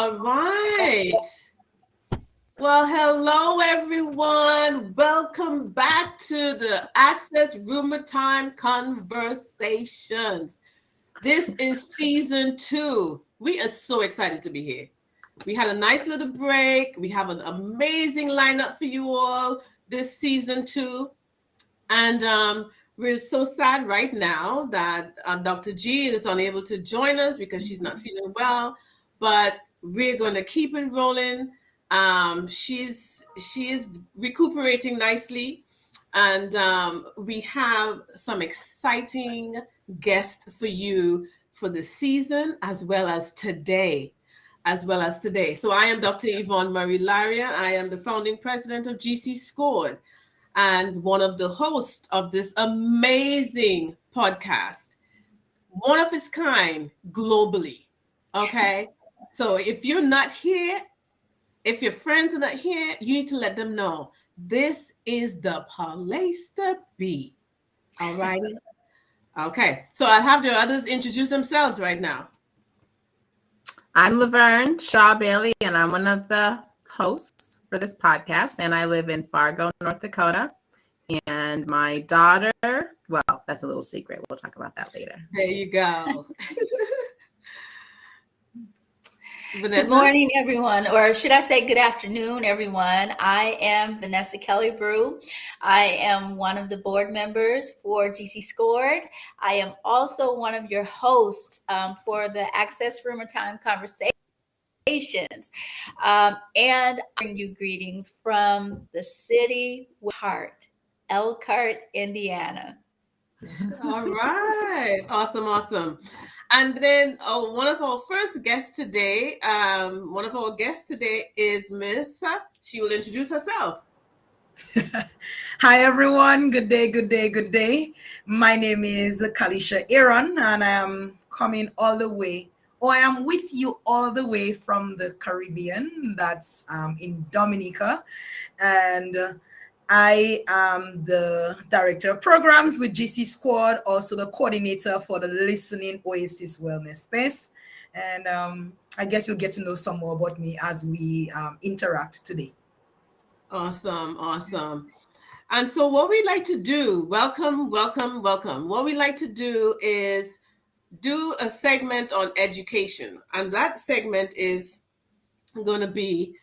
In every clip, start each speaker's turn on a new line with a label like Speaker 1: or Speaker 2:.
Speaker 1: All right. Well, hello, everyone. Welcome back to the Access RUMERTIME Conversations. This is season 2. We are so excited to be here. We had a nice little break. We have an amazing lineup for you all this season 2. And we're so sad right now that Dr. G is unable to join us because she's not feeling well. But we're going to keep it rolling. She is recuperating nicely, and we have some exciting guests for you for the season as well as today. So I am Dr. Yvonne Marie Laria. I am the founding president of GCSCORED and one of the hosts of this amazing podcast, one of its kind globally. Okay. So if you're not here, if your friends are not here, you need to let them know this is the place to be. All righty. Okay. So I'll have the others introduce themselves right now.
Speaker 2: I'm Laverne Shaw Bailey, and I'm one of the hosts for this podcast, and I live in Fargo, North Dakota. And my daughter, well, that's a little secret. We'll talk about that later.
Speaker 1: There you go.
Speaker 3: Vanessa? Good morning, everyone, or should I say good afternoon, everyone. I am Vanessa Kelly Brew. I am one of the board members for GCSCORED. I am also one of your hosts for the Access RUMERTIME Conversations. And I bring you greetings from the city with heart, Elkhart, Indiana.
Speaker 1: All right. Awesome. And then one of our first guests today, is Miss. She will introduce herself.
Speaker 4: Hi, everyone. Good day. My name is Kalisha Aaron, and I am coming all the way, or I am with you all the way from the Caribbean. That's in Dominica. And I am the director of programs with GCSCORED, also the coordinator for the Listening Oasis Wellness Space. And I guess you'll get to know some more about me as we interact today.
Speaker 1: Awesome. And so what we'd like to do, welcome. What we'd like to do is do a segment on education. And that segment is going to be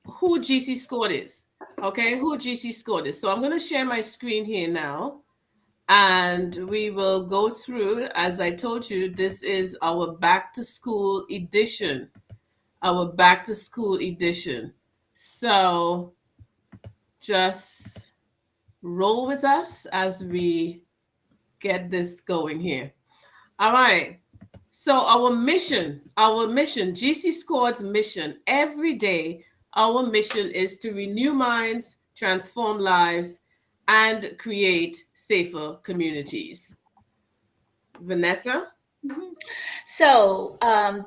Speaker 1: who GCSCORED is. Okay, who GCSCORED is. So I'm going to share my screen here now, and we will go through. As I told you, this is our back to school edition. So just roll with us as we get this going here. All right. So our mission, GCSCORED's mission every day. Our mission is to renew minds, transform lives, and create safer communities. Vanessa?
Speaker 3: Mm-hmm. So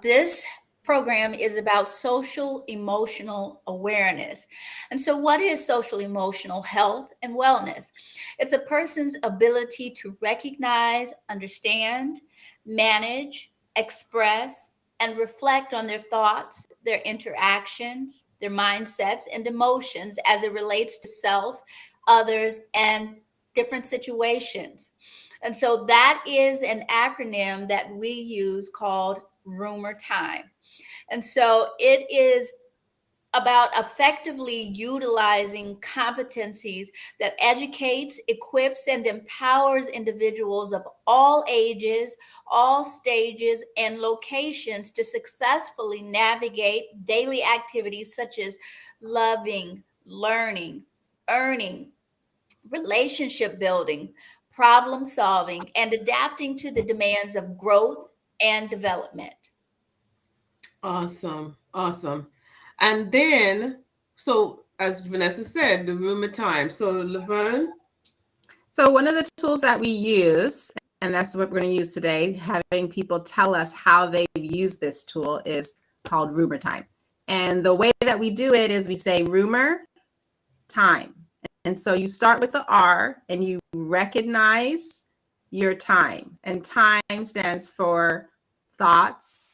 Speaker 3: this program is about social emotional awareness. And so what is social emotional health and wellness? It's a person's ability to recognize, understand, manage, express, and reflect on their thoughts, their interactions, their mindsets, and emotions as it relates to self, others, and different situations. And so that is an acronym that we use called RUMERTIME. And so it is about effectively utilizing competencies that educates, equips, and empowers individuals of all ages, all stages, and locations to successfully navigate daily activities such as loving, learning, earning, relationship building, problem solving, and adapting to the demands of growth and development.
Speaker 1: Awesome. And then, so as Vanessa said, the RUMERTIME. So Laverne?
Speaker 2: So one of the tools that we use, and that's what we're going to use today, having people tell us how they've used this tool, is called RUMERTIME. And the way that we do it is we say RUMER time. And so you start with the R and you recognize your time. And time stands for thoughts,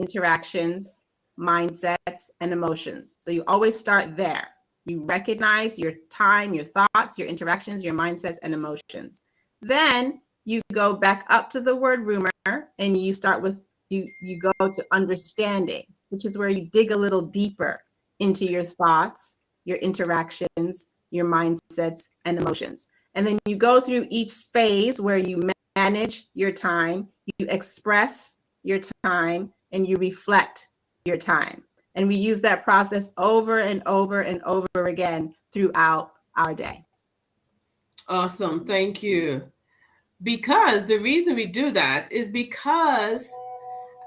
Speaker 2: interactions, mindsets, and emotions. So you always start there. You recognize your time, your thoughts, your interactions, your mindsets, and emotions. Then you go back up to the word rumor and you start with, you go to understanding, which is where you dig a little deeper into your thoughts, your interactions, your mindsets, and emotions. And then you go through each phase where you manage your time, you express your time, and you reflect your time. And we use that process over and over and over again throughout our day.
Speaker 1: Awesome. Thank you. Because the reason we do that is because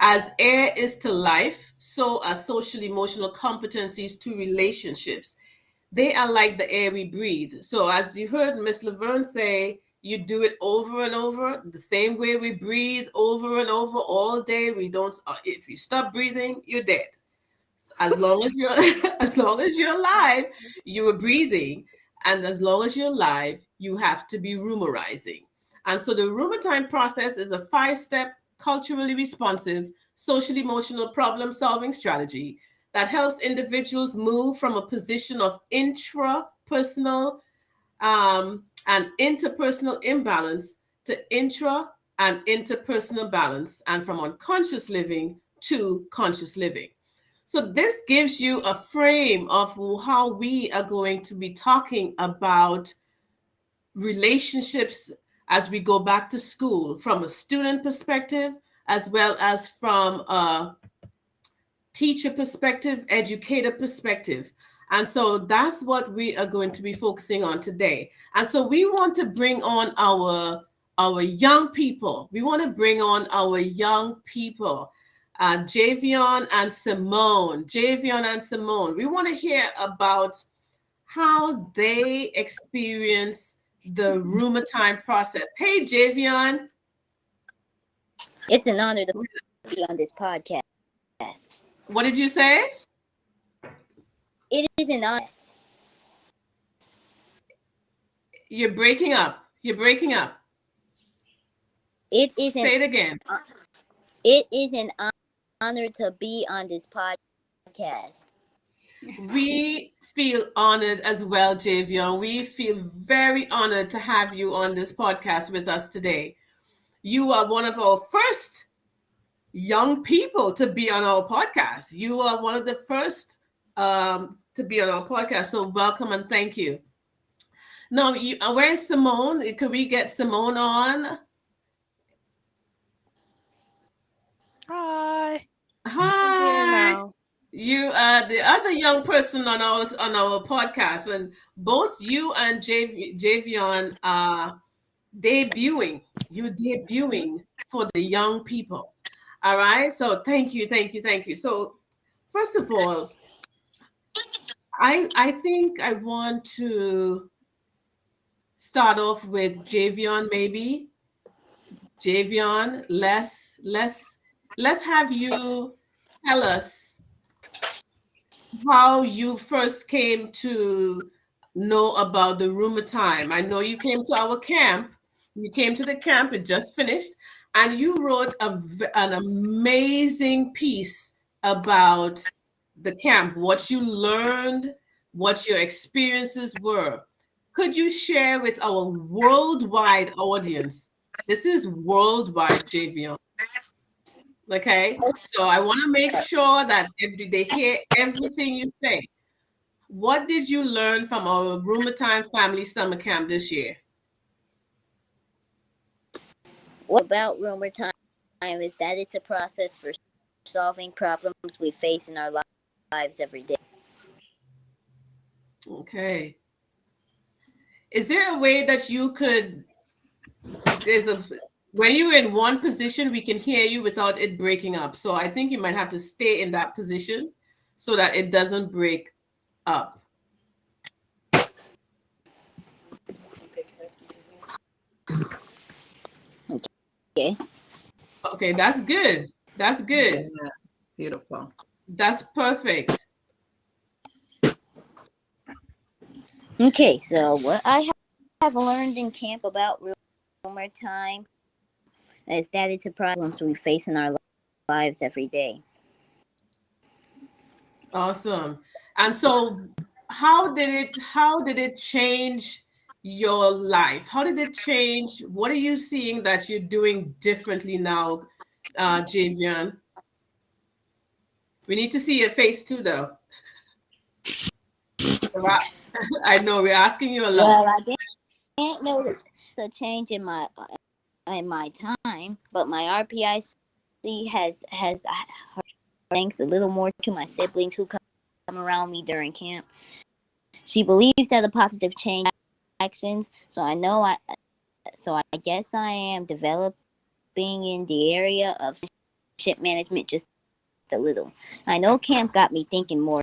Speaker 1: as air is to life, so are social emotional competencies to relationships. They are like the air we breathe. So as you heard Miss Laverne say, you do it over and over, the same way we breathe over and over all day. We don't, if you stop breathing, you're dead. As long as you're as long as you're alive, you are breathing. And as long as you're alive, you have to be rumerizing. And so the rumor time process is a 5-step, culturally responsive, social emotional problem solving strategy that helps individuals move from a position of intrapersonal and interpersonal imbalance to intra and interpersonal balance, and from unconscious living to conscious living. So this gives you a frame of how we are going to be talking about relationships as we go back to school, from a student perspective, as well as from a teacher perspective, educator perspective. And so that's what we are going to be focusing on today. And so we want to bring on our young people. We want to bring on our young people. Javion and Simone. Javion and Simone. We want to hear about how they experience the rumor time process. Hey, Javion.
Speaker 5: It's an honor to be on this podcast.
Speaker 1: What did you say?
Speaker 5: It is an honor.
Speaker 1: You're breaking up. You're breaking up.
Speaker 5: It is
Speaker 1: Say it again.
Speaker 5: It is an honor to be on this podcast.
Speaker 1: We feel honored as well, Javion. We feel very honored to have you on this podcast with us today. You are one of our first young people to be on our podcast. You are one of the first to be on our podcast. So welcome and thank you. Now, where's Simone? Could we get Simone on?
Speaker 6: Hi.
Speaker 1: Hi. You are the other young person on our podcast, and both you and Javion are debuting. You're debuting for the young people. All right. So thank you. So first of all, I think I want to start off with Javion, maybe. Javion, let's have you tell us how you first came to know about the rumor time. I know you came to our camp. You came to the camp, it just finished, and you wrote an amazing piece about the camp, what you learned, what your experiences were. Could you share with our worldwide audience? This is worldwide, Javion. Okay, so I want to make sure that they hear everything you say. What did you learn from our Rumor Time Family Summer Camp this year?
Speaker 5: What about rumor time is that it's a process for solving problems we face in our lives every day.
Speaker 1: Okay. Is there a way that you could, when you're in one position, we can hear you without it breaking up. So I think you might have to stay in that position so that it doesn't break up.
Speaker 5: Okay.
Speaker 1: Okay, that's good. That's good.
Speaker 2: Yeah, beautiful.
Speaker 1: That's perfect.
Speaker 5: Okay, so what I have learned in camp about rumor time is that it's a problem we face in our lives every day.
Speaker 1: Awesome. And so how did it change your life? How did it change? What are you seeing that you're doing differently now, Javion? We need to see your face too, though. So I know we're asking you a lot.
Speaker 5: Well, I didn't notice a change in my time, but my RPIC has thanks a little more to my siblings who come around me during camp. She believes that a positive change actions, so I guess I am developing in the area of ship management just a little. I know camp got me thinking more,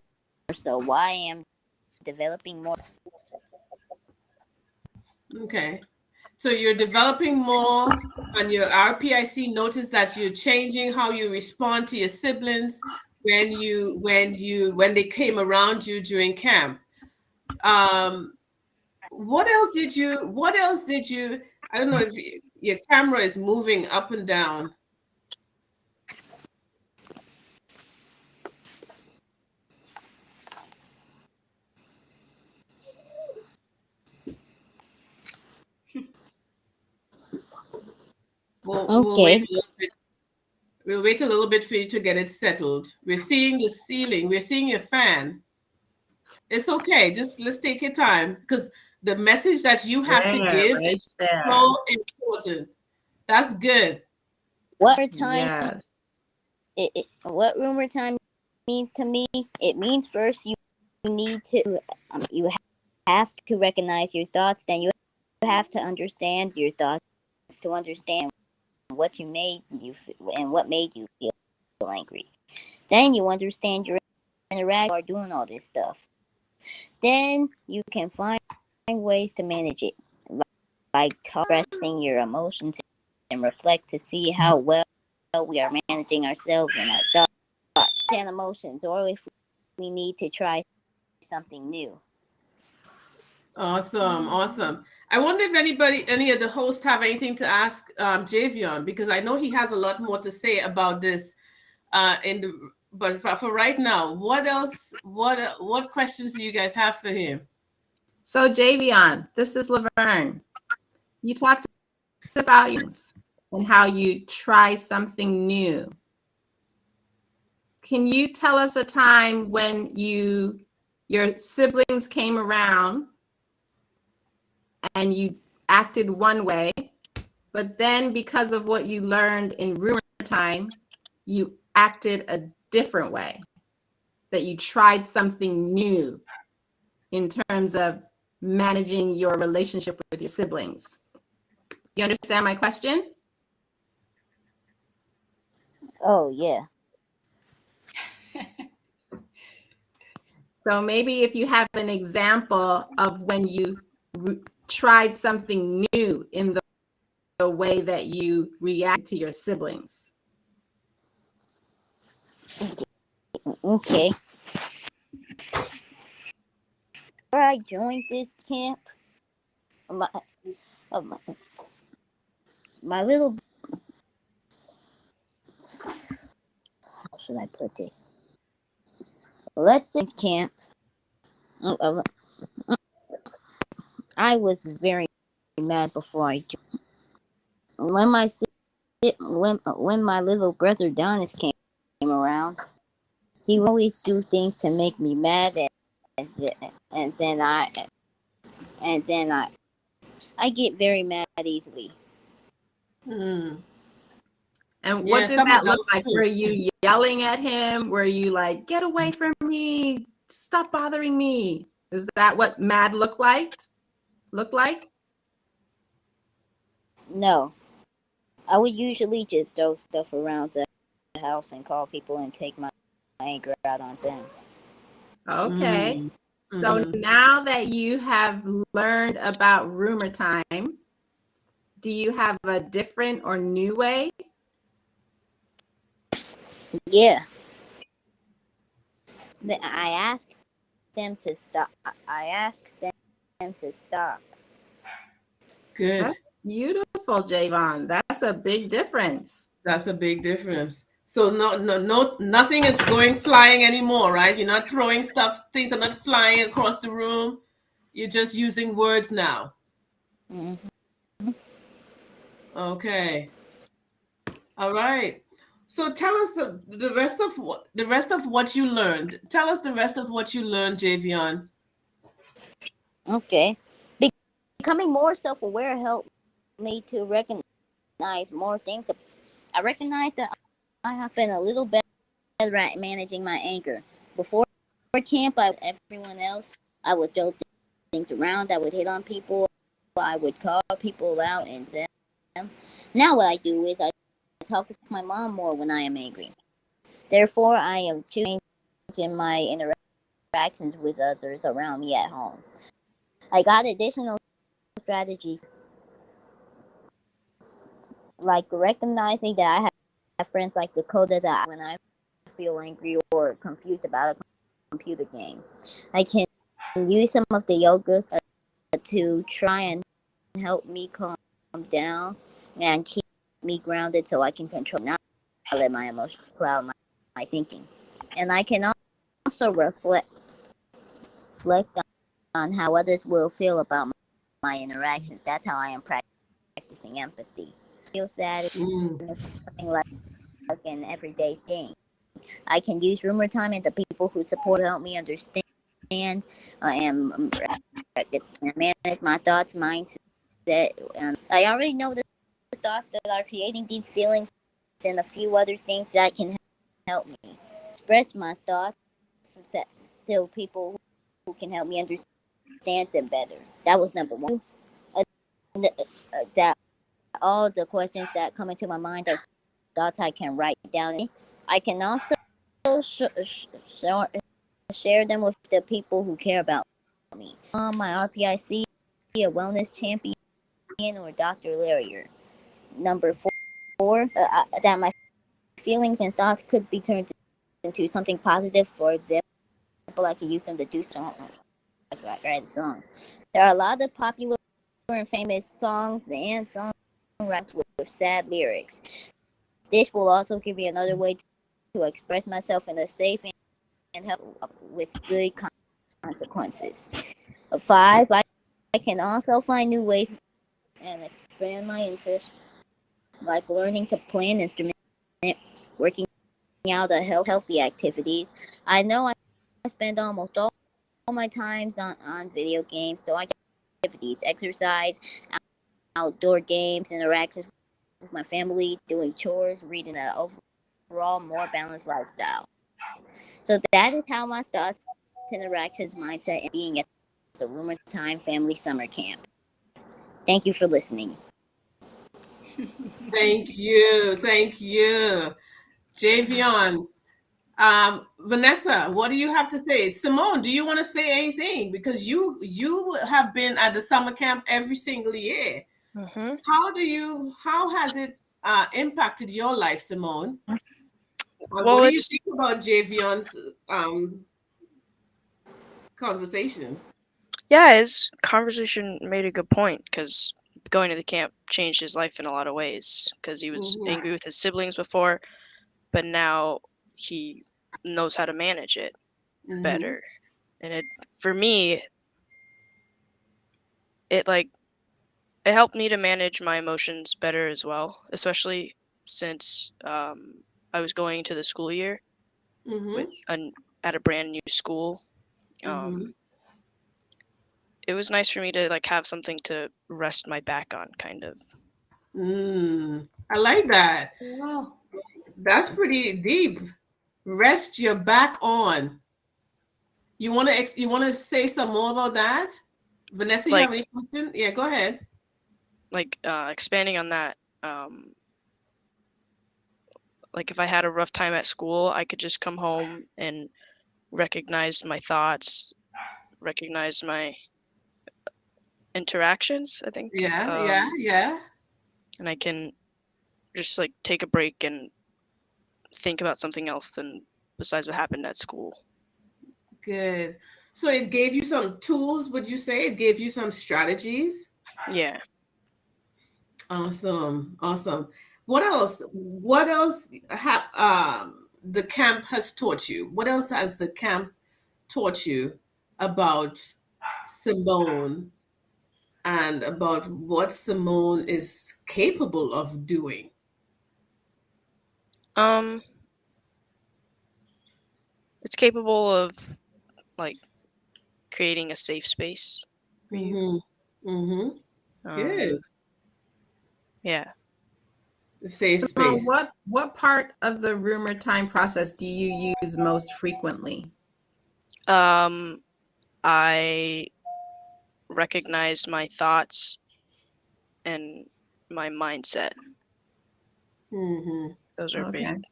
Speaker 5: so why I am developing more.
Speaker 1: Okay. So you're developing more, and your RPIC noticed that you're changing how you respond to your siblings when they came around you during camp. Um, what else did you I don't know if your camera is moving up and down. We'll wait
Speaker 5: Okay.
Speaker 1: a little bit. We'll wait a little bit for you to get it settled. We're seeing the ceiling. We're seeing your fan. It's okay. Just let's take your time, because the message that you have to
Speaker 2: There,
Speaker 1: give
Speaker 2: right
Speaker 1: is
Speaker 2: there.
Speaker 1: so important. That's good.
Speaker 5: What time?
Speaker 2: Yes.
Speaker 5: What rumor time means to me? It means first you need to you have to recognize your thoughts. Then you have to understand your thoughts to understand what you made you and what made you feel angry. Then you understand your interaction or doing all this stuff. Then you can find ways to manage it, like expressing your emotions and reflect to see how well we are managing ourselves and our thoughts and emotions, or if we need to try something new.
Speaker 1: Awesome, awesome. I wonder if any of the hosts have anything to ask Javion, because I know he has a lot more to say about this. But for right now, what else? What questions do you guys have for him?
Speaker 2: So Javion, this is Laverne. You talked about and how you try something new. Can you tell us a time when your siblings came around and you acted one way, but then because of what you learned in rumor time, you acted a different way, that you tried something new in terms of managing your relationship with your siblings? You understand my question?
Speaker 5: Oh yeah.
Speaker 2: So maybe if you have an example of when you tried something new in the way that you react to your siblings.
Speaker 5: Okay. Before I joined this camp, my, uh, my, my little, how should I put this? Let's just camp. I was very mad before I joined. When my little brother Donis came around, he would always do things to make me mad, and then I get very mad easily.
Speaker 2: And what
Speaker 1: Yeah,
Speaker 2: did
Speaker 1: some
Speaker 2: that look
Speaker 1: adults
Speaker 2: like?
Speaker 1: too.
Speaker 2: Were you yelling at him? Were you like, get away from me? Stop bothering me? Is that what mad looked like?
Speaker 5: No, I would usually just throw stuff around the house and call people and take my anger out on them.
Speaker 2: Okay.
Speaker 1: Mm,
Speaker 2: So
Speaker 1: mhm.
Speaker 2: now that you have learned about rumor time, do you have a different or new way?
Speaker 5: Yeah. I asked them to stop. I asked them to stop.
Speaker 1: Good.
Speaker 2: That's beautiful, Javon. That's a big difference.
Speaker 1: That's a big difference. So nothing is going flying anymore, right? You're not throwing stuff, things are not flying across the room. You're just using words now.
Speaker 5: Mm-hmm.
Speaker 1: Okay. All right. So tell us the rest of what you learned. Tell us the rest of what you learned, Javion.
Speaker 5: Okay. Becoming more self-aware helped me to recognize more things. I recognize that I have been a little better at managing my anger. Before camp, everyone else. I would throw things around. I would hit on people. I would call people out and them. Now what I do is I talk with my mom more when I am angry. Therefore, I am changing my interactions with others around me at home. I got additional strategies like recognizing that I have friends like Dakota that when I feel angry or confused about a computer game, I can use some of the yoga to try and help me calm down and keep me grounded so I can control, not let my emotions cloud my thinking. And I can also reflect on how others will feel about my interactions. That's how I am practicing empathy. Feel sad is something like an everyday thing. I can use rumor time and the people who support help me understand and manage my thoughts, mindset. And I already know the thoughts that are creating these feelings and a few other things that can help me express my thoughts to people who can help me understand them better. That was number one. That all the questions that come into my mind are thoughts I can write down. I can also share them with the people who care about me. My RPIC, a wellness champion, or Dr. Larrier. Number four, that my feelings and thoughts could be turned into something positive. For example, I could use them to do something. Like write a song. There are a lot of popular and famous songs and songwriters with sad lyrics. This will also give me another way to express myself in a safe and help with good consequences. 5, I can also find new ways and expand my interests, like learning to play an instrument, working out healthy activities. I know I spend almost all my times on video games, so I can activities, exercise, outdoor games, interactions with my family, doing chores, reading an overall more balanced lifestyle. So that is how my thoughts, interactions, mindset, and being at the Rumor Time Family Summer Camp. Thank you for listening.
Speaker 1: Thank you. Javion. Vanessa, what do you have to say? Simone, do you want to say anything? Because you have been at the summer camp every single year.
Speaker 6: Mm-hmm.
Speaker 1: How has it impacted your life, Simone?
Speaker 6: Well,
Speaker 1: What do you think about Javion's conversation?
Speaker 6: yeah, his conversation made a good point because going to the camp changed his life in a lot of ways because he was angry with his siblings before, but now he knows how to manage it better. And for me, it helped me to manage my emotions better as well, especially since I was going to the school year at a brand new school. It was nice for me to have something to rest my back on, kind of.
Speaker 1: I like that.
Speaker 4: Wow.
Speaker 1: That's pretty deep. Rest your back on. You want to say some more about that? Vanessa, you have any questions? Yeah, go ahead.
Speaker 6: Expanding on that, if I had a rough time at school, I could just come home and recognize my thoughts, recognize my interactions, I think.
Speaker 1: Yeah.
Speaker 6: And I can just take a break and think about something else than besides what happened at school.
Speaker 1: Good. So it gave you some tools, would you say? It gave you some strategies?
Speaker 6: Yeah.
Speaker 1: Awesome. What else? The camp has taught you? What else has the camp taught you about Simone and about what Simone is capable of doing?
Speaker 6: It's capable of like creating a safe space for you.
Speaker 1: Good.
Speaker 6: Yeah.
Speaker 1: Safe
Speaker 2: Simone,
Speaker 1: space.
Speaker 2: what part of the rumor time process do you use most frequently?
Speaker 6: I recognize my thoughts and my mindset. Those are
Speaker 2: Okay.
Speaker 6: big.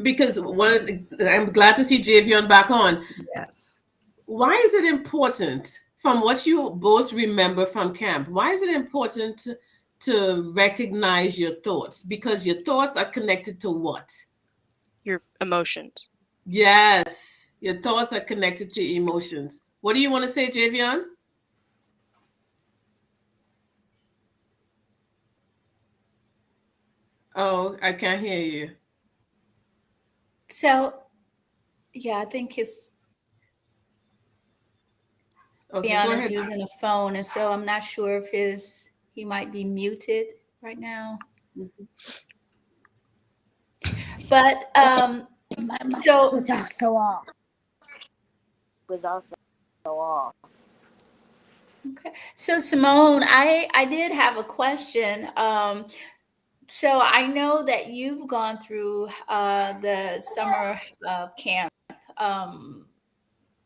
Speaker 1: Because I'm glad to see Javion back on.
Speaker 2: Yes.
Speaker 1: Why is it important, from what you both remember from camp, why is it important to recognize your thoughts? Because your thoughts are connected to what?
Speaker 6: Your emotions.
Speaker 1: Yes, your thoughts are connected to emotions. What do you want to say, Javion? Oh, I can't hear you.
Speaker 3: So, yeah, I think his
Speaker 1: Okay, go
Speaker 3: Beyond is
Speaker 1: ahead.
Speaker 3: using a phone, and so I'm not sure if he might be muted right now. But
Speaker 5: My
Speaker 3: so
Speaker 5: was also off.
Speaker 3: okay. So Simone, I did have a question. So I know that you've gone through the summer camp a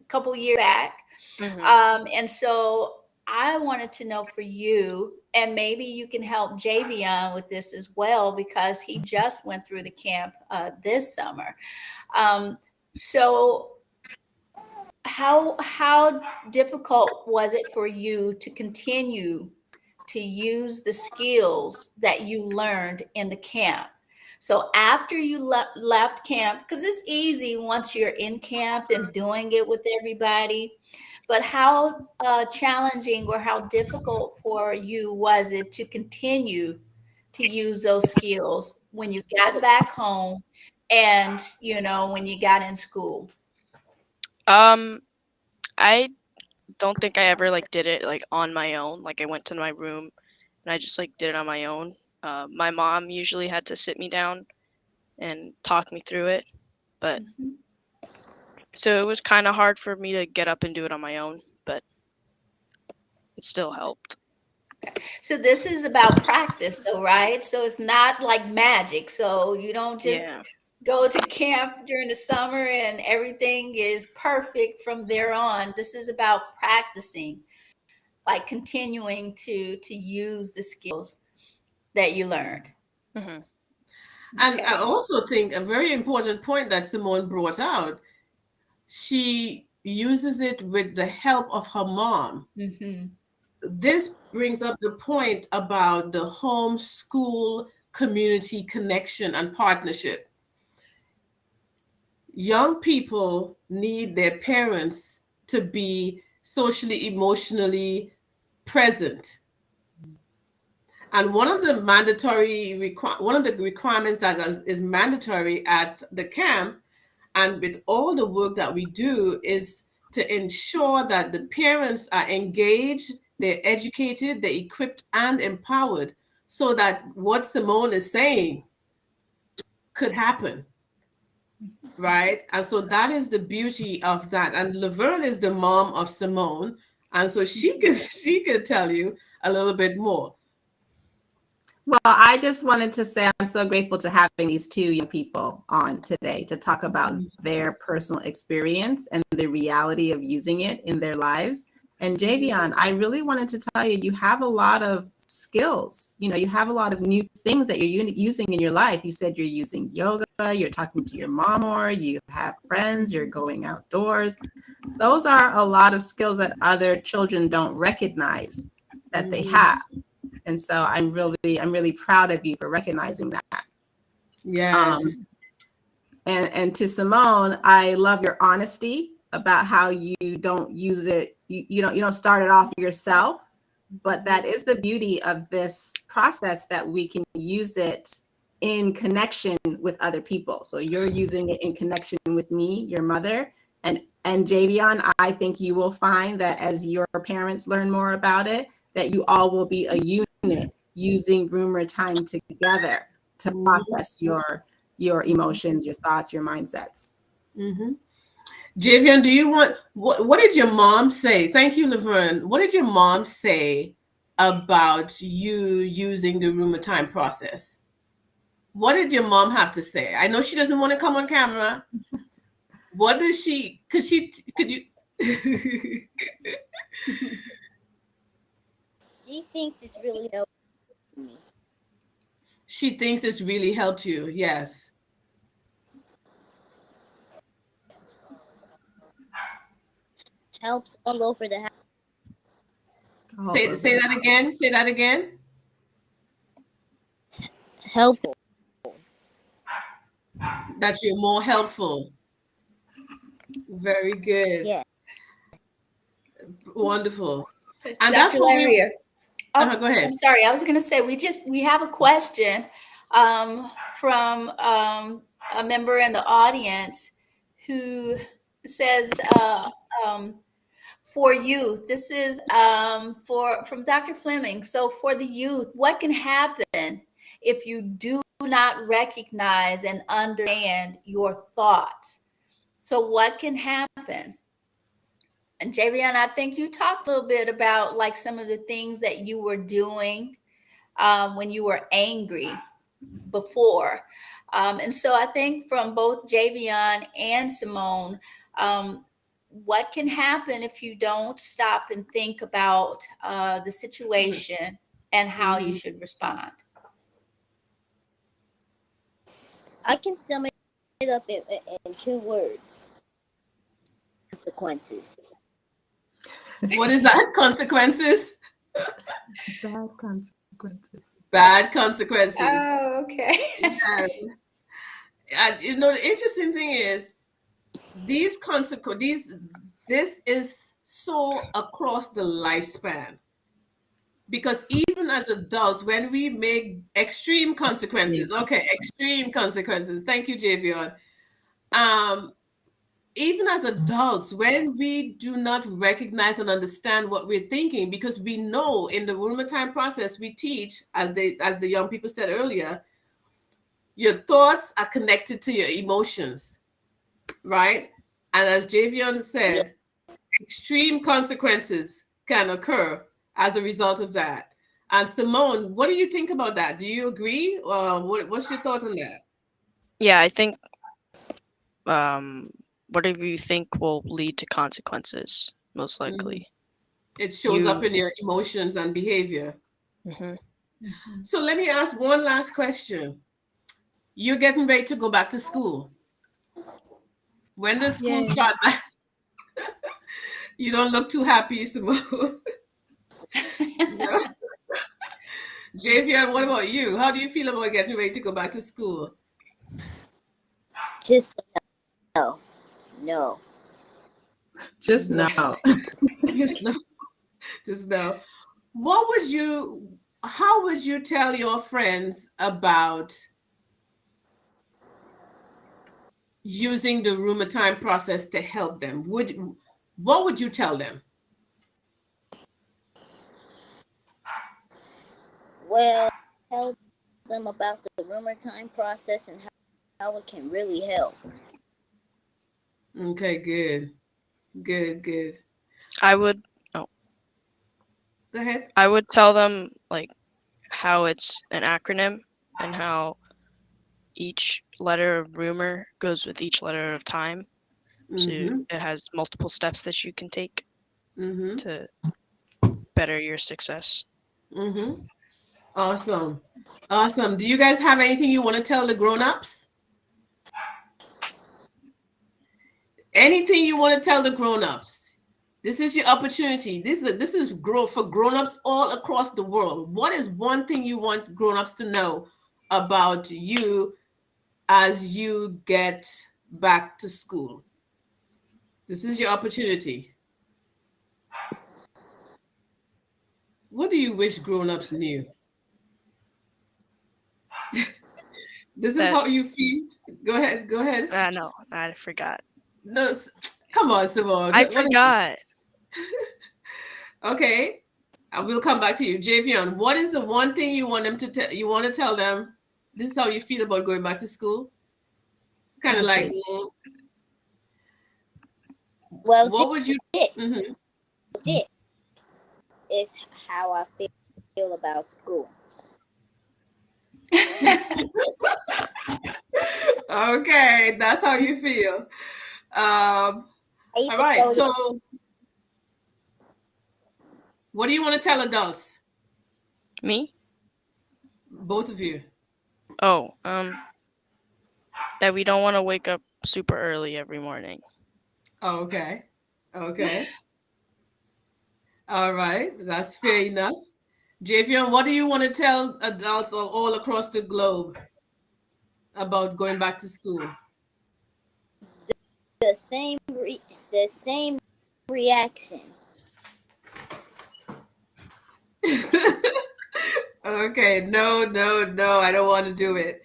Speaker 3: couple years back. And so I wanted to know for you, and maybe you can help Javion with this as well, because he just went through the camp this summer. So how difficult was it for you to continue to use the skills that you learned in the camp? So after you left camp, because it's easy once you're in camp and doing it with everybody, but how challenging or how difficult for you was it to continue to use those skills when you got back home and when you got in school?
Speaker 6: I don't think I ever like did it like on my own. Like I went to my room and I just like did it on my own. My mom usually had to sit me down and talk me through it, but so it was kind of hard for me to get up and do it on my own, but it still helped.
Speaker 3: So this is about practice though, right? So it's not like magic. So you don't just
Speaker 6: Yeah.
Speaker 3: go to camp during the summer and everything is perfect from there on. This is about practicing, like continuing to use the skills that you learned.
Speaker 6: hmm
Speaker 1: And
Speaker 3: Okay.
Speaker 1: I also think a very important point that Simone brought out, she uses it with the help of her mom.
Speaker 3: Mm-hmm.
Speaker 1: This brings up the point about the home school community connection and partnership. Young people need their parents to be socially, emotionally present. And one of the requirements that is mandatory at the camp and with all the work that we do is to ensure that the parents are engaged, they're educated, they're equipped and empowered so that what Simone is saying could happen. Right. And so that is the beauty of that. And Laverne is the mom of Simone. And so she could tell you a little bit more.
Speaker 2: Well, I just wanted to say I'm so grateful to having these two young people on today to talk about their personal experience and the reality of using it in their lives. And Javion, I really wanted to tell you, you have a lot of skills. You have a lot of new things that you're using in your life. You said you're using yoga, you're talking to your mom more, you have friends, you're going outdoors. Those are a lot of skills that other children don't recognize that they have. And so I'm really proud of you for recognizing that.
Speaker 1: Yes.
Speaker 2: And to Simone, I love your honesty about how you don't use it. You don't start it off yourself, But that is the beauty of this process, that we can use it in connection with other people. So you're using it in connection with me, your mother, and Javion, I think you will find that as your parents learn more about it, that you all will be a unit using rumor time together to process your emotions, your thoughts, your mindsets.
Speaker 1: Mm-hmm. Javion, do you want, what did your mom say? Thank you, Laverne. What did your mom say about you using the rumor time process? What did your mom have to say? I know she doesn't want to come on camera. What does she, could you?
Speaker 5: She thinks it's really helpful me.
Speaker 1: She thinks it's really helped you. Yes.
Speaker 5: Helps all over the house.
Speaker 1: Say that again. Say that again.
Speaker 5: Helpful.
Speaker 1: That you're more helpful. Very good.
Speaker 5: Yeah.
Speaker 1: Wonderful. And
Speaker 3: Dr.
Speaker 1: that's what
Speaker 3: Laria.
Speaker 1: go ahead.
Speaker 3: I'm sorry. I was going to say we have a question from a member in the audience who says for youth. This is from Dr. Fleming. So for the youth, what can happen if you do not recognize and understand your thoughts? So what can happen? And Javion, I think you talked a little bit about like some of the things that you were doing when you were angry before. And so I think from both Javion and Simone, what can happen if you don't stop and think about the situation and how you should respond?
Speaker 5: I can sum it up in 2 words. Consequences.
Speaker 1: What is that? Consequences?
Speaker 2: Bad consequences.
Speaker 1: Bad consequences.
Speaker 3: Oh, okay.
Speaker 1: And you know, the interesting thing is this is so across the lifespan, because even as adults, when we make extreme consequences, extreme consequences. Thank you, Javion. Even as adults, when we do not recognize and understand what we're thinking, because we know in the rumor time process we teach, as the young people said earlier, your thoughts are connected to your emotions, right? And as Javion said, extreme consequences can occur as a result of that. And Simone, what do you think about that? Do you agree? What's your thought on that?
Speaker 6: Yeah, I think whatever you think will lead to consequences, most likely.
Speaker 1: It shows up in your emotions and behavior.
Speaker 6: Mm-hmm.
Speaker 1: So let me ask one last question. You're getting ready to go back to school. When does school start back? You don't look too happy, Simone. Javion, what about you? How do you feel about getting ready to go back to school?
Speaker 5: Just no. No.
Speaker 2: Just no.
Speaker 1: Just no. Just no. How would you tell your friends about using the rumor time process to help them? What would you tell them?
Speaker 5: Well, tell them about the rumor time process and how it can really help.
Speaker 1: Okay, good. Good.
Speaker 6: I would
Speaker 1: Go ahead.
Speaker 6: I would tell them like how it's an acronym and how each letter of rumor goes with each letter of time. So it has multiple steps that you can take to better your success.
Speaker 1: Awesome. Do you guys have anything you want to tell the grown-ups? Anything you want to tell the grown-ups? This is your opportunity. This is growth for grown-ups all across the world. What is one thing you want grown-ups to know about you as you get back to school? This is your opportunity. What do you wish grown-ups knew? This is how you feel. Go ahead. Go ahead.
Speaker 6: No, I forgot.
Speaker 1: No, come on, Simone.
Speaker 6: I
Speaker 1: What is-
Speaker 6: forgot.
Speaker 1: Okay, I will come back to you, Javion. What is the one thing you want them to tell? You want to tell them this is how you feel about going back to school? Kind of like,
Speaker 5: Well,
Speaker 1: what would you?
Speaker 5: this
Speaker 1: Mhm.
Speaker 5: is how I feel about school.
Speaker 1: Okay, that's how you feel. All right. So, what do you want to tell adults?
Speaker 6: Me?
Speaker 1: Both of you.
Speaker 6: Oh, that we don't want to wake up super early every morning.
Speaker 1: Oh, okay. Okay. All right. That's fair enough. Javion, what do you want to tell adults all across the globe about going back to school?
Speaker 5: The same reaction.
Speaker 1: Okay. No, I don't want to do it.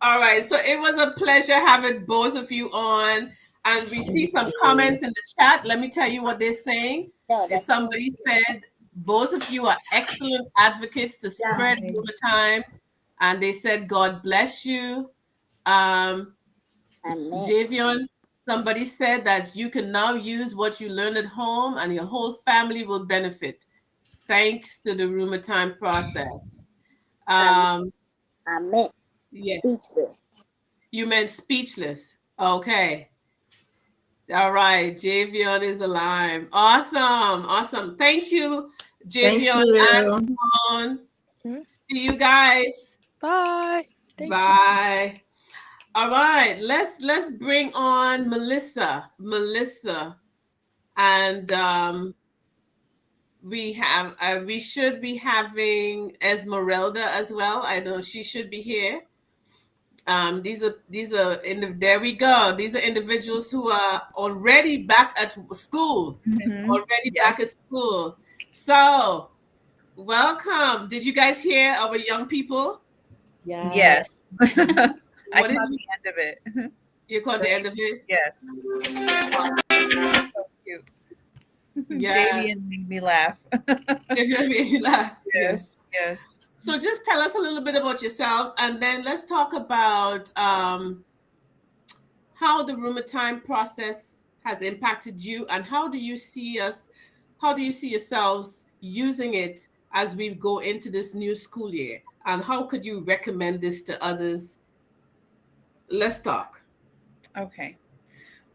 Speaker 1: All right. So it was a pleasure having both of you on. And we see some comments in the chat. Let me tell you what they're saying. Somebody said, both of you are excellent advocates to spread Roomertime. And they said, God bless you. Javion, somebody said that you can now use what you learn at home and your whole family will benefit thanks to the Roomertime process.
Speaker 5: I meant speechless.
Speaker 1: You meant speechless. Okay. All right. Javion is alive. Awesome. Thank you, Javion and Simone. See you guys.
Speaker 6: Bye.
Speaker 1: Bye. All right. Let's bring on Melissa. And we should be having Esmeralda as well. I know she should be here. These are there we go. These are individuals who are already back at school. Back at school. So welcome. Did you guys hear our young people?
Speaker 7: Yes. I
Speaker 1: What did
Speaker 7: caught
Speaker 1: you?
Speaker 7: the end of it.
Speaker 1: You caught the end of it?
Speaker 7: Yes. So cute.
Speaker 1: Yeah.
Speaker 7: Javian made me laugh.
Speaker 1: Javian made you laugh.
Speaker 7: Yes.
Speaker 1: So just tell us a little bit about yourselves, and then let's talk about how the Roomertime process has impacted you, and how do you see yourselves using it as we go into this new school year, and how could you recommend this to others? Let's talk.
Speaker 7: Okay.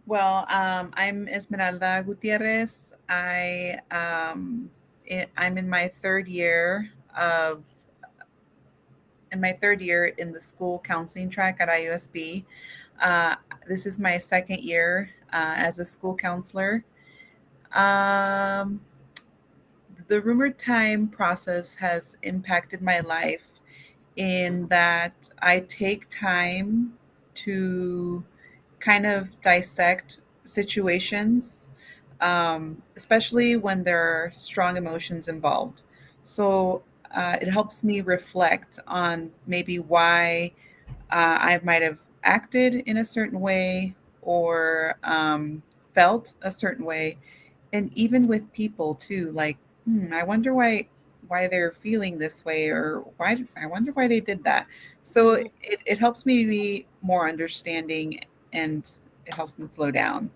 Speaker 7: Well, I'm Esmeralda Gutierrez. I'm in my third year in the school counseling track at IUSB. This is my second year as a school counselor. The Roomertime process has impacted my life in that I take time to kind of dissect situations, especially when there are strong emotions involved. So it helps me reflect on maybe why I might have acted in a certain way or felt a certain way, and even with people too. Like, I wonder why they're feeling this way, or I wonder why they did that. So it helps me be more understanding, and it helps me slow down.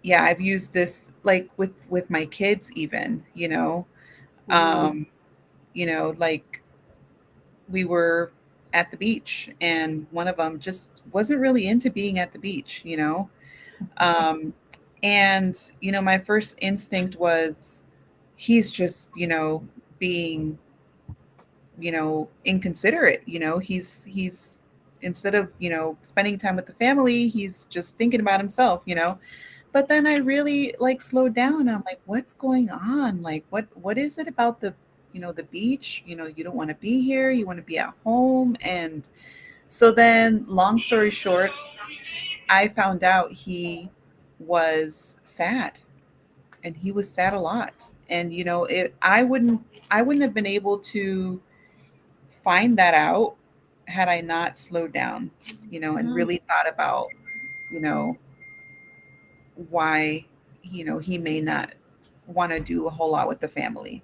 Speaker 7: Yeah, I've used this like with my kids even, like we were at the beach and one of them just wasn't really into being at the beach. And my first instinct was he's just being inconsiderate. He's instead of spending time with the family, he's just thinking about himself. But then I really like slowed down. I'm like, what's going on? Like, what is it about the beach? You don't want to be here. You want to be at home. And so then, long story short, I found out he was sad. and he was sad a lot. And I wouldn't have been able to find that out had I not slowed down, and really thought about, you know, why, he may not want to do a whole lot with the family.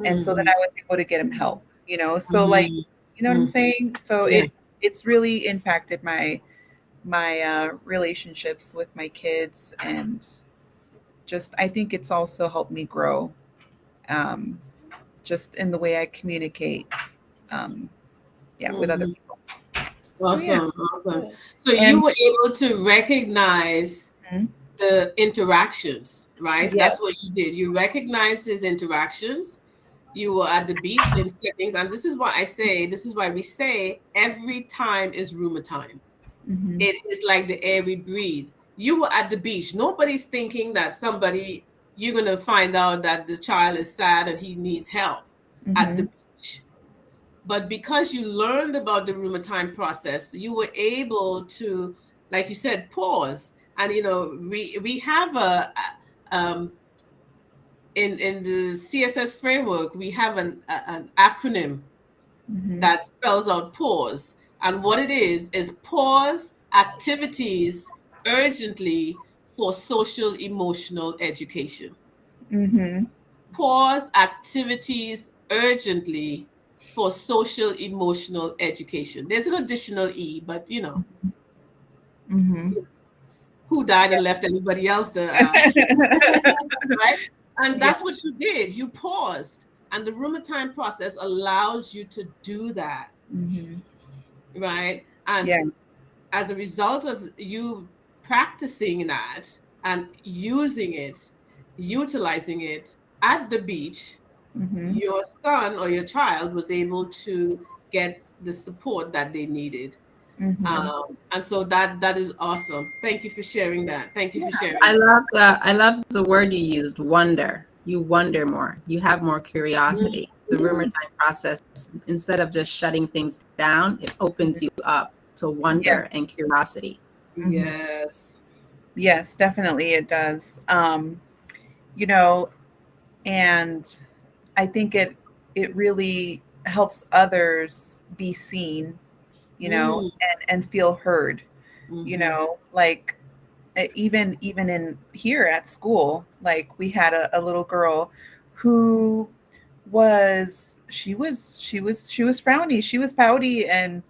Speaker 7: And so then I was able to get him help, so like, you know what I'm saying? So
Speaker 1: Yeah.
Speaker 7: it's really impacted my relationships with my kids, and just I think it's also helped me grow, um, just in the way I communicate, um, yeah, with other people. So yeah.
Speaker 1: Awesome. So you
Speaker 7: And
Speaker 1: were able to recognize
Speaker 7: Mhm.
Speaker 1: the interactions, right?
Speaker 7: Yes.
Speaker 1: That's what you did. You recognized his interactions. You were at the beach in settings, and this is why we say every time is rumor time.
Speaker 7: Mhm.
Speaker 1: It is like the air we breathe. You were at the beach. Nobody's thinking that you're going to find out that the child is sad and he needs help at the
Speaker 7: Mhm.
Speaker 1: beach. But because you learned about the rumor time process, you were able to, like you said, pause. And we have um, in the CSS framework, we have an acronym
Speaker 7: Mhm.
Speaker 1: that spells out pause. And what it is pause activities urgently for social emotional education.
Speaker 7: Mhm.
Speaker 1: Pause activities urgently for social emotional education. There's an additional E, but
Speaker 7: Mhm.
Speaker 1: who died and left everybody else right? And
Speaker 7: Yeah.
Speaker 1: that's what you did. You paused. And the rumor time process allows you to do that,
Speaker 7: Mhm.
Speaker 1: right? And
Speaker 7: Yeah.
Speaker 1: as a result of you practicing that and using it, utilizing it at the beach,
Speaker 7: Mhm.
Speaker 1: your son or your child was able to get the support that they needed.
Speaker 7: Mhm.
Speaker 1: And so that is awesome. Thank you for sharing that. Thank you for sharing
Speaker 2: I
Speaker 1: that.
Speaker 2: love the word you used, wonder. You wonder more. You have more curiosity. The rumor time process, instead of just shutting things down, it opens you up to
Speaker 7: Yeah.
Speaker 2: wonder and curiosity.
Speaker 7: Mhm.
Speaker 1: Yes.
Speaker 7: Yes, definitely it does. You know, and I think it really helps others be seen,
Speaker 1: Mm,
Speaker 7: and feel heard,
Speaker 1: mhm,
Speaker 7: like even in here at school, like we had a little girl who she was frowny, she was pouty, and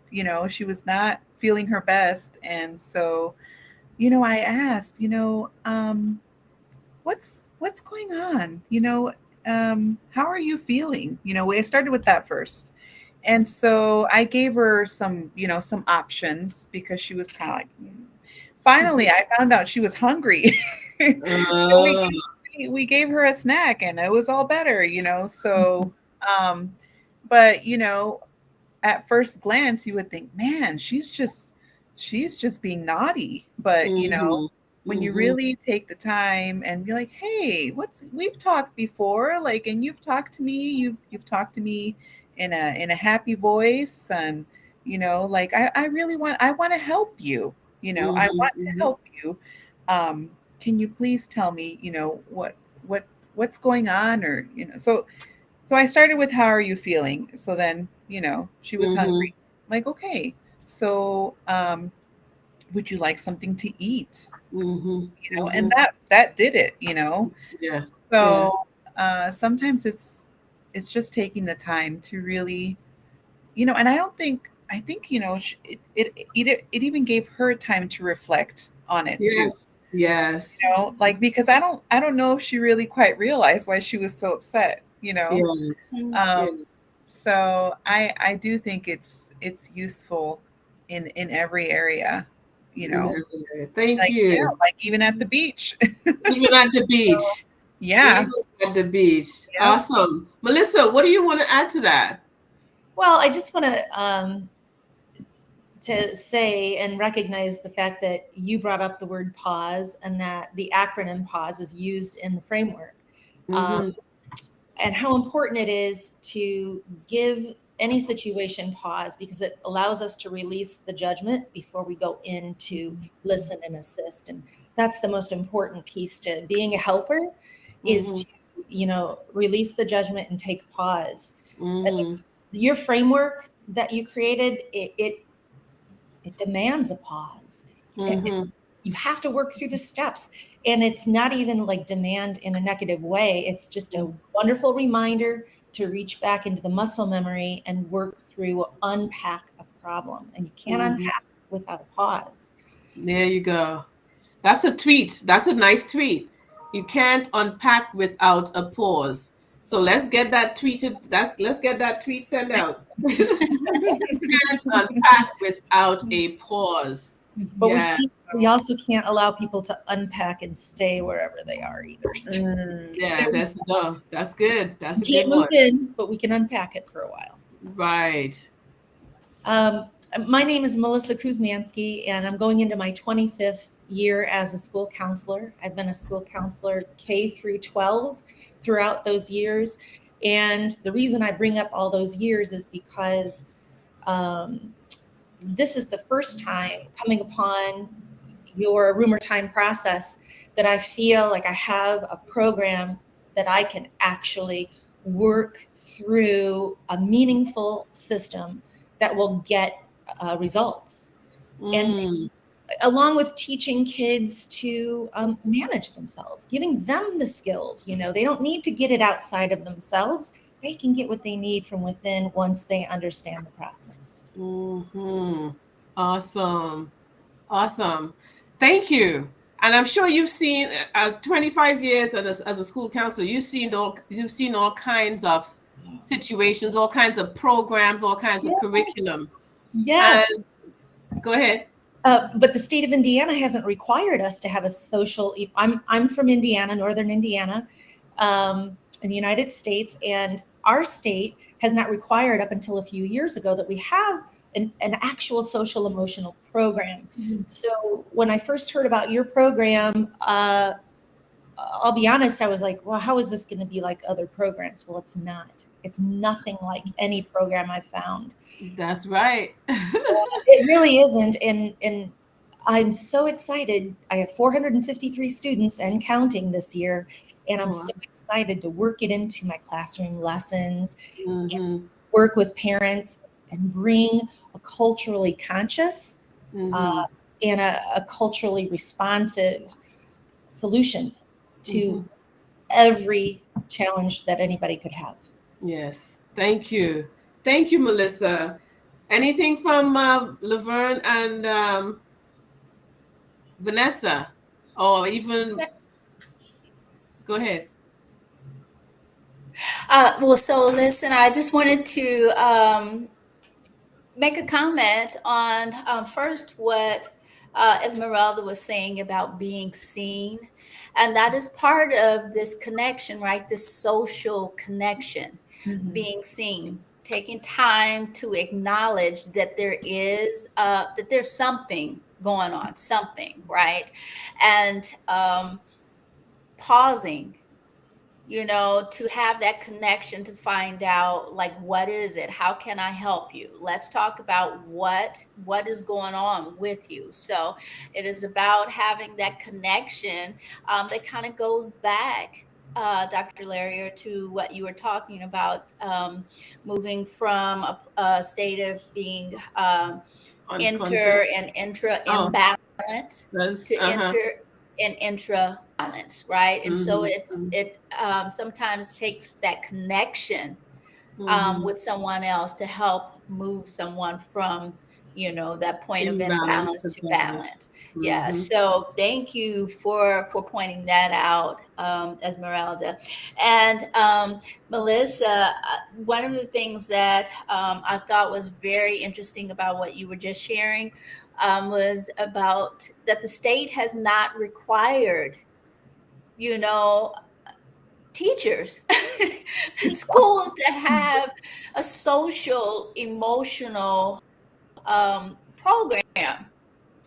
Speaker 7: she was not feeling her best. And so I asked, what's going on, how are you feeling? I started with that first. And so I gave her some options, because she was kind of like, finally I found out she was hungry. So
Speaker 1: uh,
Speaker 7: we gave her a snack, and it was all better, so but at first glance you would think, man, she's just being naughty. But
Speaker 1: mhm,
Speaker 7: when you
Speaker 1: mhm,
Speaker 7: really take the time and be like, hey, we've talked before, like, and you've talked to me in a happy voice, and like, I really want to help you, I
Speaker 1: mhm,
Speaker 7: want to
Speaker 1: mhm,
Speaker 7: help you. Can you please tell me, what what's going on? Or so I started with, how are you feeling? So then, she was
Speaker 1: mhm,
Speaker 7: hungry. I'm like, okay, so would you like something to eat?
Speaker 1: mhm,
Speaker 7: And
Speaker 1: mhm.
Speaker 7: that did it.
Speaker 1: Yeah, yeah.
Speaker 7: So sometimes it's just taking the time to really, and I think it even gave her time to reflect on it too.
Speaker 1: Yes, yes,
Speaker 7: Like, because I don't know if she really quite realized why she was so upset.
Speaker 1: yes,
Speaker 7: Um,
Speaker 1: yes.
Speaker 7: so I do think it's useful in every area.
Speaker 1: Thank
Speaker 7: Like, yeah,
Speaker 1: you.
Speaker 7: like even at the beach.
Speaker 1: Even at the
Speaker 7: So,
Speaker 1: beach.
Speaker 7: yeah.
Speaker 1: Even at the beach.
Speaker 7: Yep.
Speaker 1: Awesome. Melissa, what do you want to add to that?
Speaker 8: Well, I just want to say and recognize the fact that you brought up the word pause, and that the acronym pause is used in the framework.
Speaker 1: Mm-hmm.
Speaker 8: And how important it is to give any situation pause, because it allows us to release the judgment before we go in to listen and assist. And that's the most important piece to being a helper. is to, release the judgment and take pause.
Speaker 1: Mhm.
Speaker 8: Your framework that you created, it demands a pause.
Speaker 1: Mhm.
Speaker 8: You have to work through the steps, and it's not even like demand in a negative way. It's just a wonderful reminder to reach back into the muscle memory and work through, unpack a problem. And you can't unpack without a pause.
Speaker 1: There you go. That's a tweet. That's a nice tweet. You can't unpack without a pause. So let's get that tweeted. Let's get that tweet sent out. You can't unpack without a pause.
Speaker 8: But
Speaker 1: Yeah.
Speaker 8: we also can't allow people to unpack and stay wherever they are either. So
Speaker 1: Yeah, that's good. That's a
Speaker 8: we can't
Speaker 1: good
Speaker 8: move
Speaker 1: one.
Speaker 8: in, but we can unpack it for a while.
Speaker 1: Right.
Speaker 8: My name is Melissa Kuzmanski, and I'm going into my 25th year as a school counselor. I've been a school counselor K through 12 throughout those years. And the reason I bring up all those years is because this is the first time coming upon your rumor time process that I feel like I have a program that I can actually work through a meaningful system that will get results. And along with teaching kids to manage themselves, giving them the skills, they don't need to get it outside of themselves. They can get what they need from within once they understand the process.
Speaker 1: Awesome. Awesome. Thank you. And I'm sure you've seen 25 years as a school counselor, you've seen all kinds of situations, all kinds of programs, all kinds of curriculum.
Speaker 8: Yes.
Speaker 1: And go ahead.
Speaker 8: But the state of Indiana hasn't required us to have a social. I'm from Indiana, northern Indiana, in the United States, and our state has not required up until a few years ago that we have an actual social emotional program. So when I first heard about your program, I'll be honest, I was like, well, how is this going to be like other programs? Well, it's not. It's nothing like any program I've found.
Speaker 1: That's right.
Speaker 8: It really isn't. And I'm so excited. I have 453 students and counting this year. And I'm so excited to work it into my classroom lessons, and work with parents and bring a culturally conscious and a culturally responsive solution to every challenge that anybody could have.
Speaker 1: Yes. Thank you. Thank you, Melissa. Anything from Laverne and Vanessa? Or even, go ahead.
Speaker 3: Well, so listen, I just wanted to make a comment on first what Esmeralda was saying about being seen. And that is part of this connection, right? This social connection, being seen, taking time to acknowledge that that there's something going on, something, right? And pausing, to have that connection to find out, like, what is it? How can I help you? Let's talk about what is going on with you. So it is about having that connection that kind of goes back, Dr. Larrier, to what you were talking about, moving from a state of being inter and intra imbalance to enter and intra balance, right? And so it sometimes takes that connection with someone else to help move someone from that point of imbalance to balance. Yeah. So thank you for pointing that out, Esmeralda. And Melissa, one of the things that I thought was very interesting about what you were just sharing was about that the state has not required teachers, schools to have a social emotional program,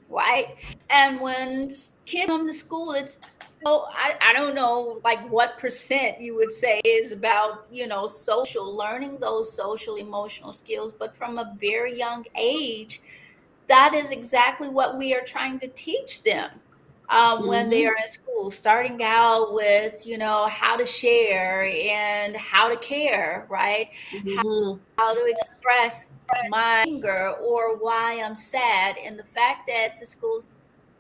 Speaker 3: right? And when kids come to school, it's I don't know like what percent you would say is about social learning, those social emotional skills, but from a very young age, that is exactly what we are trying to teach them. when they are in school, starting out with, how to share and how to care, right? How to express my anger or why I'm sad. And the fact that the schools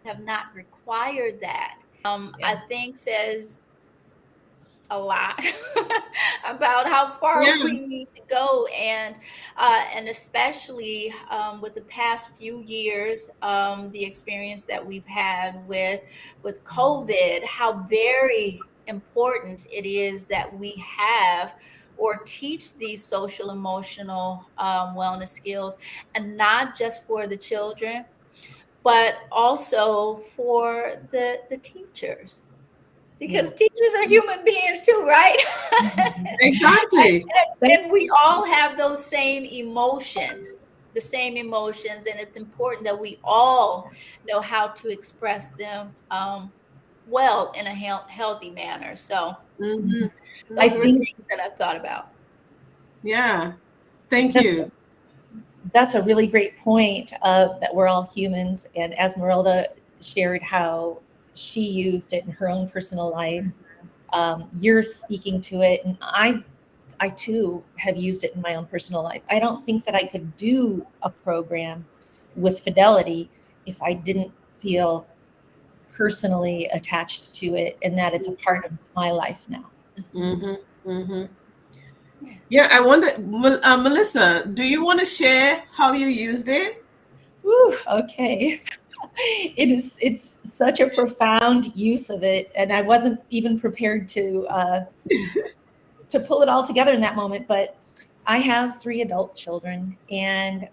Speaker 3: have not required that, I think says a lot about how far we need to go, and especially with the past few years, the experience that we've had with COVID, how very important it is that we have or teach these social emotional wellness skills, and not just for the children, but also for the teachers, because teachers are human beings too, right?
Speaker 1: Exactly.
Speaker 3: and we all have those same emotions, and it's important that we all know how to express them well in a healthy manner. So those were things that I thought about.
Speaker 1: Yeah. Thank you.
Speaker 8: That's a really great point, that we're all humans. And Esmeralda shared how she used it in her own personal life. You're speaking to it, and I too have used it in my own personal life. I don't think that I could do a program with fidelity if I didn't feel personally attached to it, and that it's a part of my life now.
Speaker 1: Yeah, I wonder, Melissa, do you want to share how you used it?
Speaker 8: Whew, okay. It's such a profound use of it, and I wasn't even prepared to pull it all together in that moment. But I have 3 adult children, and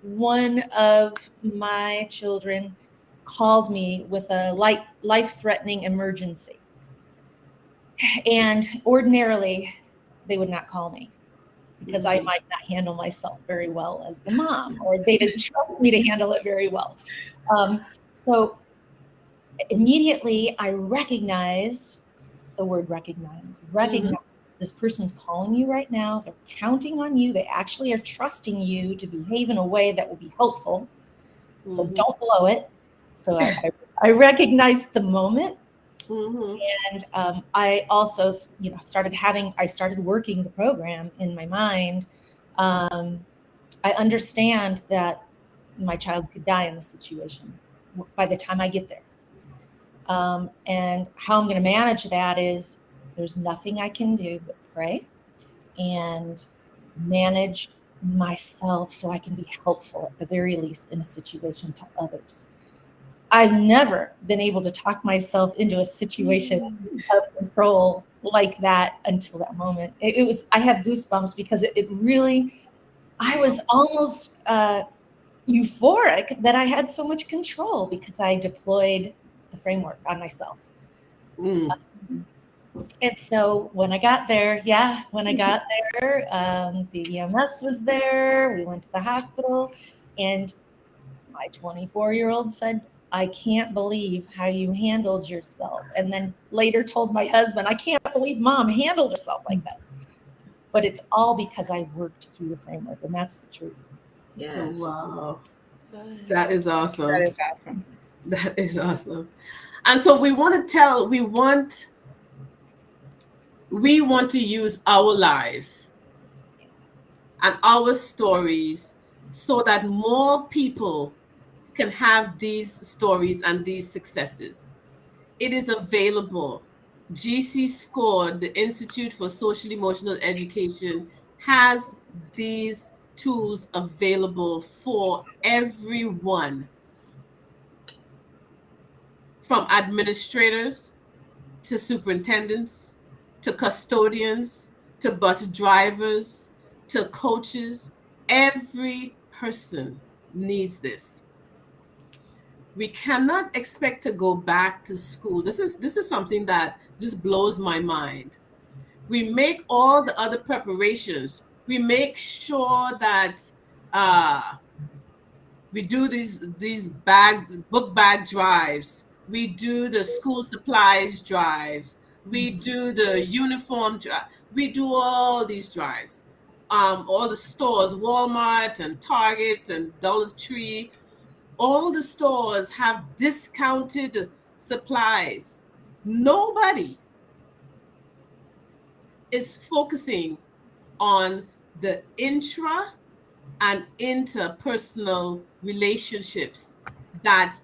Speaker 8: one of my children called me with a life-threatening emergency, and ordinarily they would not call me, because I might not handle myself very well as the mom, or they didn't trust me to handle it very well. So immediately I recognized the word recognize. This person's calling you right now. They're counting on you. They actually are trusting you to behave in a way that will be helpful. So don't blow it. So I recognized the moment. And I also, I started working the program in my mind. I understand that my child could die in this situation by the time I get there. And how I'm going to manage that is, there's nothing I can do but pray and manage myself so I can be helpful, at the very least, in a situation to others. I've never been able to talk myself into a situation of control like that until that moment. I have goosebumps, because it really, I was almost euphoric that I had so much control, because I deployed the framework on myself. And so when I got there, the EMS was there. We went to the hospital, and my 24-year-old said, "I can't believe how you handled yourself." And then later told my husband, "I can't believe Mom handled herself like that." But it's all because I worked through the framework, and that's the truth.
Speaker 2: Yes.
Speaker 1: Wow. That is awesome.
Speaker 7: That is awesome.
Speaker 1: That is awesome. And so we want to use our lives and our stories so that more people can have these stories and these successes. It is available. GCSCORED, the Institute for Social Emotional Education, has these tools available for everyone, from administrators to superintendents to custodians to bus drivers to coaches. Every person needs this. We cannot expect to go back to school. This is something that just blows my mind. We make all the other preparations. We make sure that we do these book bag drives. We do the school supplies drives. We do the uniform drive. We do all these drives. All the stores, Walmart and Target and Dollar Tree, All the stores have discounted supplies. Nobody is focusing on the intra and interpersonal relationships that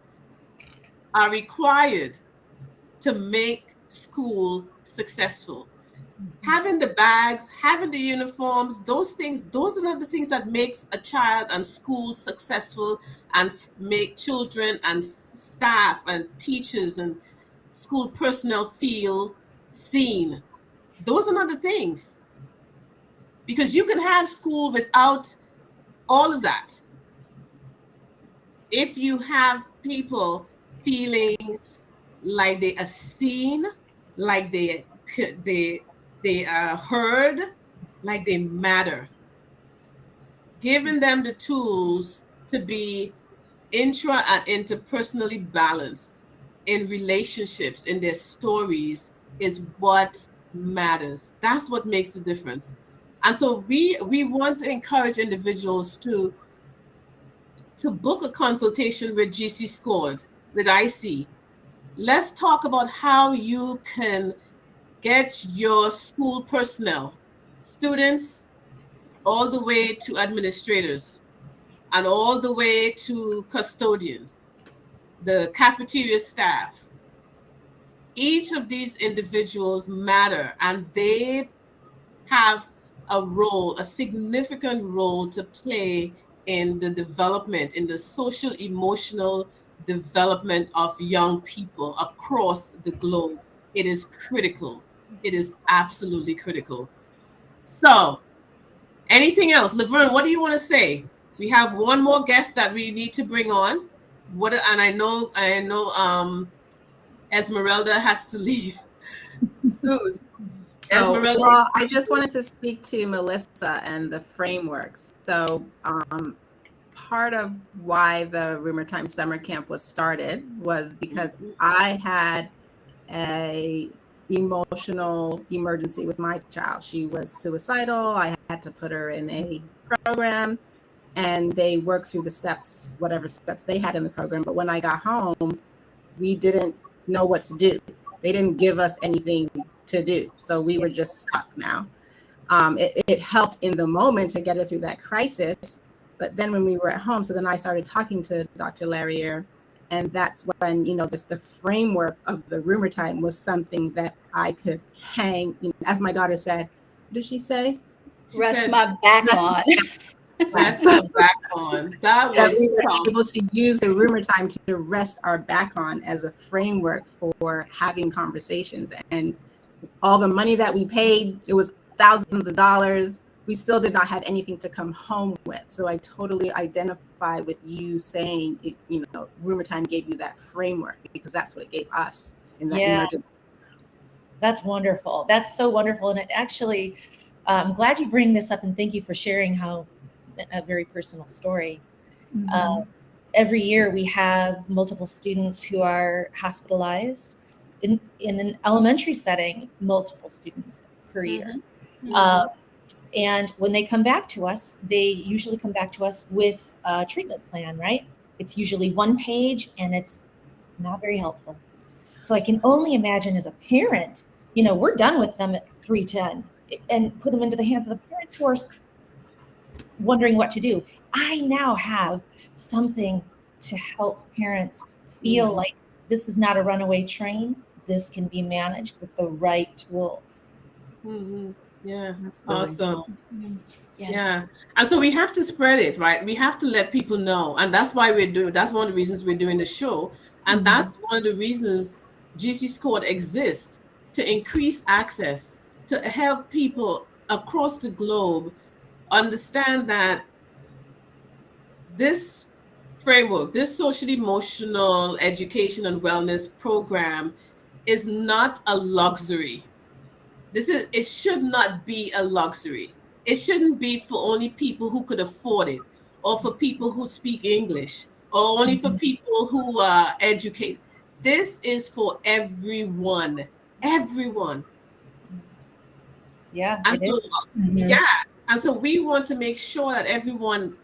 Speaker 1: are required to make school successful. Having the bags, having the uniforms, those things, those are the things that makes a child and school successful and make children and staff and teachers and school personnel feel seen. Those are not the things. Because you can have school without all of that. If you have people feeling like they are seen, like they are heard, like they matter, giving them the tools to be intra and interpersonally balanced in relationships, in their stories, is what matters. That's what makes the difference. And so we want to encourage individuals to book a consultation with GCSCORED, with IC. Let's talk about how you can get your school personnel, students, all the way to administrators and all the way to custodians, the cafeteria staff. Each of these individuals matter, and they have a role, a significant role to play in the development, in the social emotional development of young people across the globe. It is critical. It is absolutely critical. So, anything else? Laverne, what do you want to say? We have one more guest that we need to bring on. And I know Esmeralda has to leave soon.
Speaker 2: Oh, well, I just wanted to speak to Melissa and the frameworks. So part of why the Rumor Time Summer Camp was started was because I had a emotional emergency with my child. She was suicidal. I had to put her in a program, and they worked through the steps, whatever steps they had in the program. But when I got home, we didn't know what to do. They didn't give us anything to do. So we were just stuck now. It helped in the moment to get her through that crisis. But then when we were at home, so then I started talking to Dr. Larrier, and that's when, the framework of the Rumor Time was something that I could hang, as my daughter said, what did she say?
Speaker 3: Rest my back on.
Speaker 1: Rest our back on. That was
Speaker 2: we were able to use the Rumor Time to rest our back on as a framework for having conversations. And all the money that we paid, it was thousands of dollars. We still did not have anything to come home with. So I totally identify with you saying, Rumor Time gave you that framework, because that's what it gave us in that emergency.
Speaker 8: That's wonderful. That's so wonderful. And it actually, I'm glad you bring this up, and thank you for sharing a very personal story.
Speaker 7: Mm-hmm.
Speaker 8: Every year we have multiple students who are hospitalized in an elementary setting, multiple students per year.
Speaker 3: Mm-hmm.
Speaker 8: And when they come back to us, they usually come back to us with a treatment plan, right? It's usually one page, and it's not very helpful. So I can only imagine, as a parent, we're done with them at 3:10 and put them into the hands of the parents who are wondering what to do. I now have something to help parents feel like this is not a runaway train. This can be managed with the right tools.
Speaker 1: Mm-hmm. Yeah, that's
Speaker 2: really
Speaker 1: awesome.
Speaker 3: Yes.
Speaker 1: Yeah. And so we have to spread it, right? We have to let people know. And that's why that's one of the reasons we're doing the show. And that's one of the reasons GCSCORED exists, to increase access, to help people across the globe understand that this framework, this social emotional education and wellness program is not a luxury. It should not be a luxury. It shouldn't be for only people who could afford it, or for people who speak English, or only for people who are educated. This is for everyone. Everyone.
Speaker 8: Yeah.
Speaker 1: And so, and so we want to make sure that everyone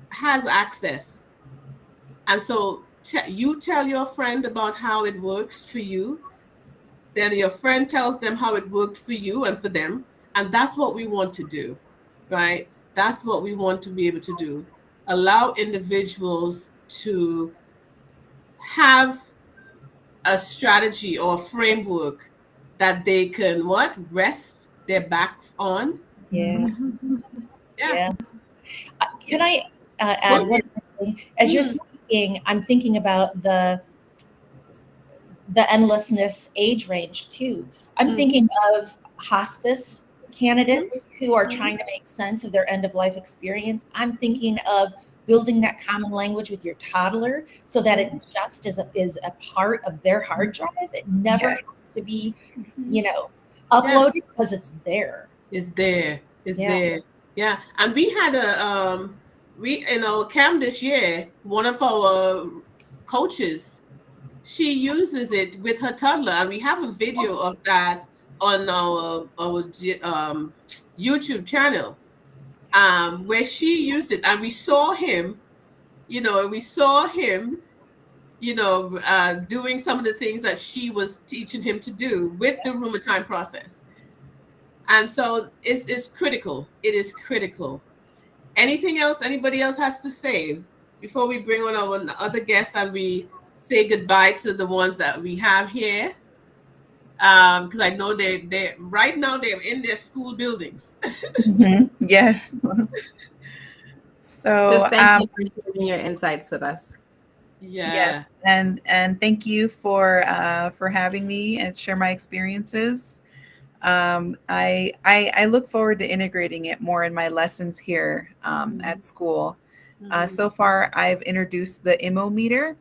Speaker 1: has access. And so you tell your friend about how it works for you. Then your friend tells them how it worked for you and for them. And that's what we want to do, right? That's what we want to be able to do. Allow individuals to have a strategy or a framework that they can what? Rest their backs on.
Speaker 8: Yeah.
Speaker 1: Yeah.
Speaker 8: Yeah. Can I add one thing? As you're speaking, I'm thinking about the endlessness age range too. I'm thinking of hospice candidates who are trying to make sense of their end of life experience. I'm thinking of building that common language with your toddler so that it just is a part of their hard drive. It never has to be, uploaded because it's there.
Speaker 1: It's there. It's there. Yeah. And we had we in our camp this year, one of our coaches, she uses it with her toddler, and we have a video of that on our YouTube channel, where she used it, and we saw him, doing some of the things that she was teaching him to do with the Rumertime process. And so it's critical. It is critical. Anything else anybody else has to say before we bring on our other guests and we say goodbye to the ones that we have here? Because I know they right now they're in their school buildings.
Speaker 7: Yes. So
Speaker 2: Just thank you for sharing your insights with us.
Speaker 7: Yes, and thank you for having me and share my experiences. I look forward to integrating it more in my lessons here at school. So far, I've introduced the IMO meter.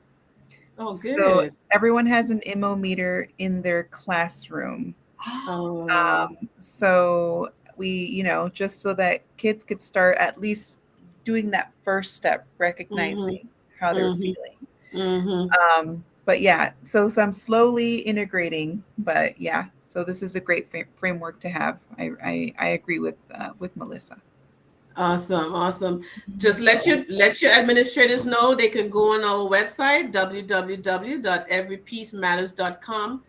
Speaker 1: Oh, good.
Speaker 7: So everyone has an IMO meter in their classroom. So we, just so that kids could start at least doing that first step, recognizing how they're feeling. But yeah, so I'm slowly integrating, but yeah, so this is a great framework to have. I agree with Melissa.
Speaker 1: Awesome. Just let your administrators know they can go on our website, www.everypiecematters.com,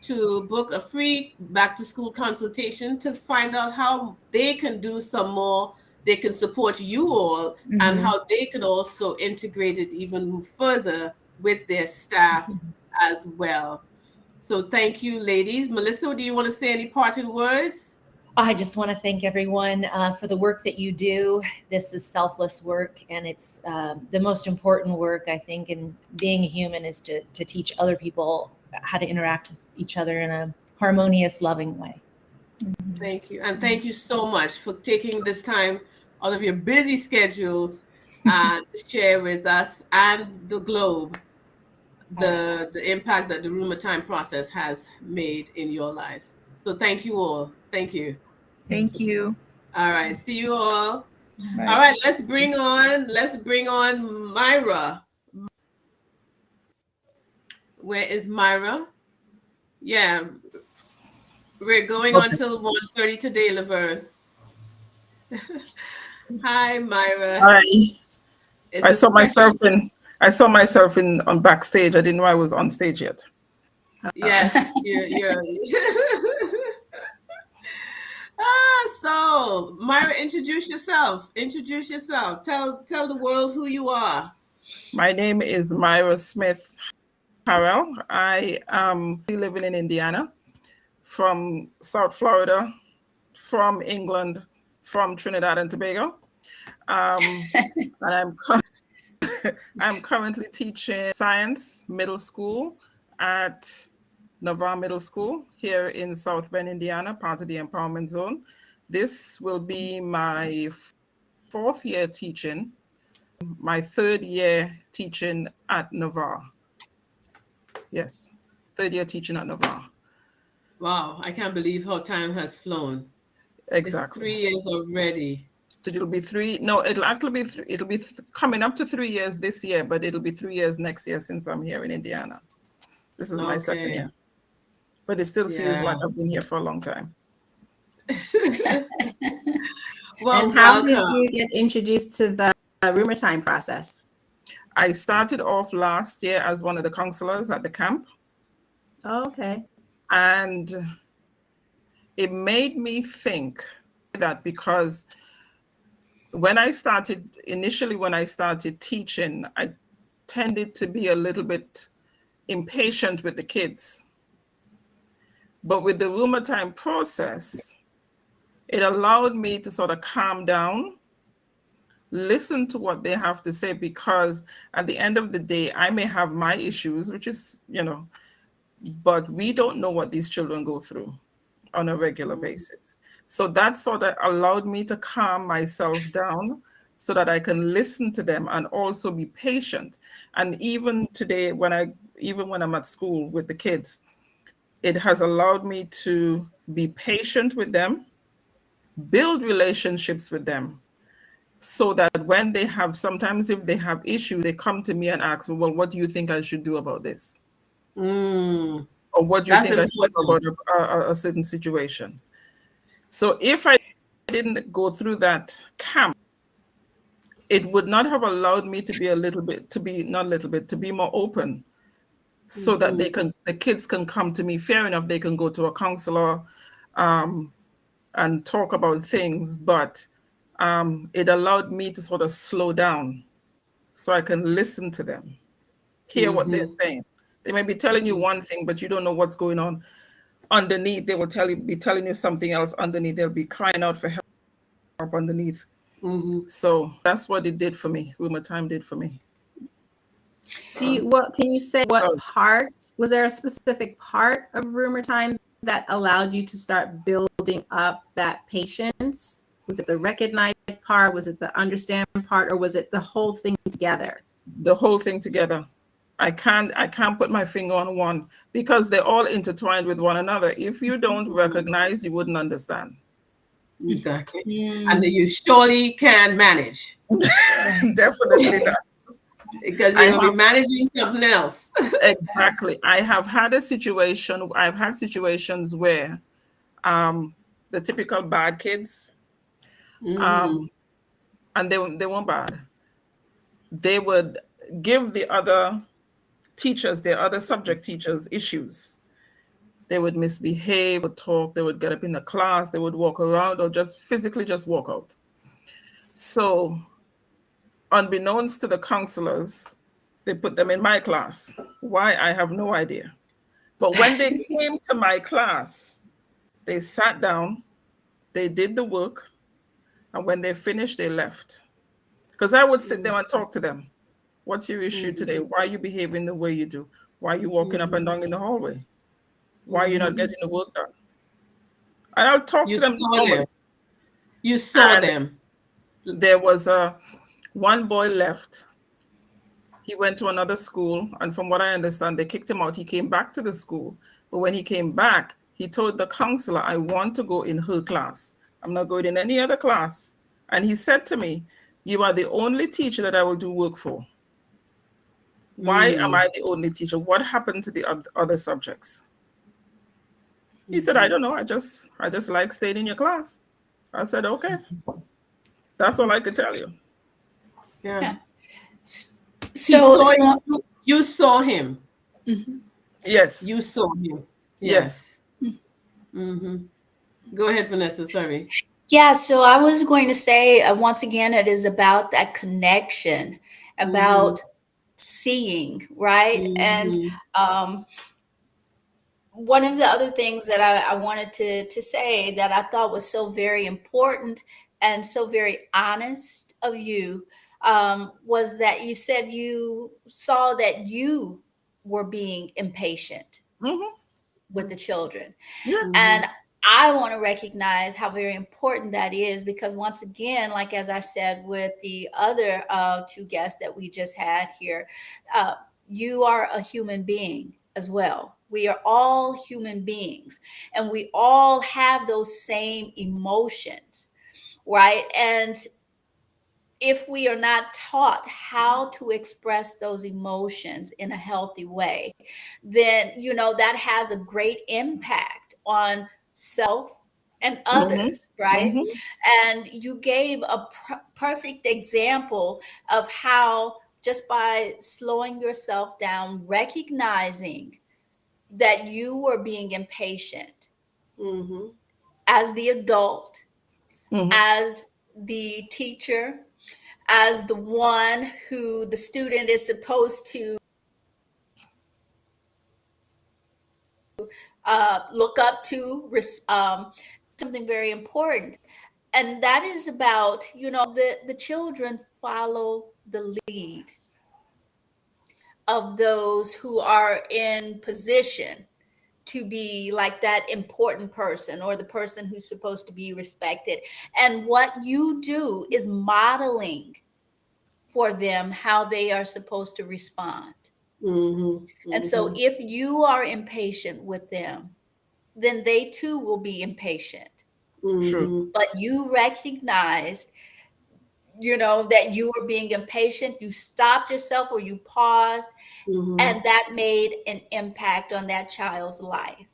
Speaker 1: to book a free back to school consultation to find out how they can do some more. They can support you all and how they can also integrate it even further with their staff as well. So thank you, ladies. Melissa, do you want to say any parting words?
Speaker 8: I just want to thank everyone for the work that you do. This is selfless work, and it's the most important work, I think, in being a human is to teach other people how to interact with each other in a harmonious, loving way.
Speaker 1: Thank you. And thank you so much for taking this time out of your busy schedules to share with us and the globe the impact that the Rumertime process has made in your lives. So thank you all. Thank you.
Speaker 7: Thank you.
Speaker 1: All right. See you all.
Speaker 7: Bye.
Speaker 1: All right. Let's bring on Myra. Where is Myra? Yeah. We're going on till 1:30 today, Laverne. Hi, Myra.
Speaker 9: Hi. I saw myself on backstage. I didn't know I was on stage yet.
Speaker 1: Yes, you're so Myra, introduce yourself. Tell the world who you are.
Speaker 9: My name is Myra Smith Harrell. I am living in Indiana, from South Florida, from England, from Trinidad and Tobago. And I'm currently teaching science middle school at Navarre Middle School here in South Bend, Indiana, part of the Empowerment Zone. This will be my 4th year teaching, my 3rd year teaching at Navarre. Yes, 3rd year teaching at Navarre.
Speaker 1: Wow, I can't believe how time has flown.
Speaker 9: Exactly.
Speaker 1: It's 3 years already.
Speaker 9: So it'll be 3. No, it'll actually be it'll be coming up to 3 years this year, but it'll be 3 years next year since I'm here in Indiana. This is my 2nd year, but it still feels like I've been here for a long time.
Speaker 2: Well, and how did you get introduced to the Rumertime process?
Speaker 9: I started off last year as one of the counselors at the camp.
Speaker 2: Oh, okay.
Speaker 9: And it made me think that because initially when I started teaching, I tended to be a little bit impatient with the kids. But with the RUMERTIME process, it allowed me to sort of calm down, listen to what they have to say, because at the end of the day, I may have my issues, which is, but we don't know what these children go through on a regular basis. So that sort of allowed me to calm myself down so that I can listen to them and also be patient. And even today, when I'm at school with the kids, it has allowed me to be patient with them, build relationships with them, so that when sometimes if they have issues, they come to me and ask me, well, what do you think I should do about this? Or what do you think I should do about a certain situation? So if I didn't go through that camp, it would not have allowed me to be more open, so that the kids can come to me. Fair enough, they can go to a counselor and talk about things, but it allowed me to sort of slow down so I can listen to them, hear what they're saying. They may be telling you one thing, but you don't know what's going on underneath. They will be telling you something else underneath. They'll be crying out for help underneath. So that's what it did for me. RUMERTIME did for me.
Speaker 2: Can you say what part? Was there a specific part of RUMERTIME that allowed you to start building up that patience? Was it the recognize part? Was it the understand part? Or was it the whole thing together?
Speaker 9: The whole thing together. I can't put my finger on one, because they're all intertwined with one another. If you don't recognize, you wouldn't understand.
Speaker 1: Exactly. And you surely can manage.
Speaker 9: Definitely not.
Speaker 1: Because you're going to be managing something else.
Speaker 9: Exactly. I've had situations where the typical bad kids, and they weren't bad. They would give the other teachers, their other subject teachers, issues. They would misbehave, would talk, they would get up in the class, they would walk around, or just physically just walk out. So unbeknownst to the counselors, they put them in my class. Why? I have no idea. But when they came to my class, they sat down, they did the work, and when they finished, they left. Because I would sit there and talk to them. What's your issue today? Why are you behaving the way you do? Why are you walking up and down in the hallway? Why are you not getting the work done? And I'll talk to them.
Speaker 1: You saw them.
Speaker 9: There was one boy left. He went to another school, and from what I understand, they kicked him out. He came back to the school. But when he came back, he told the counselor, I want to go in her class. I'm not going in any other class. And he said to me, you are the only teacher that I will do work for. Why am I the only teacher? What happened to the other subjects? He said, I don't know. I just like staying in your class. I said, okay. That's all I could tell you.
Speaker 1: Yeah.
Speaker 3: So
Speaker 1: you saw him.
Speaker 9: Yes.
Speaker 1: You saw him.
Speaker 9: Yes.
Speaker 1: Go ahead, Vanessa. Sorry.
Speaker 3: Yeah, so I was going to say, once again, it is about that connection, about seeing, right? And one of the other things that I wanted to say that I thought was so very important and so very honest of you was that you said you saw that you were being impatient with the children. And I want to recognize how very important that is, because once again, like as I said with the other two guests that we just had here, you are a human being as well. We are all human beings, and we all have those same emotions, right? And if we are not taught how to express those emotions in a healthy way, then, you know, that has a great impact on self and others, right? And you gave a perfect example of how just by slowing yourself down, recognizing that you were being impatient as the adult, as the teacher, as the one who the student is supposed to look up to, something very important. And that is about, the children follow the lead of those who are in position to be like that important person or the person who's supposed to be respected. And what you do is modeling for them how they are supposed to respond. And so if you are impatient with them, then they too will be impatient.
Speaker 9: True.
Speaker 3: But you recognized, that you were being impatient, you stopped yourself or you paused, and that made an impact on that child's life.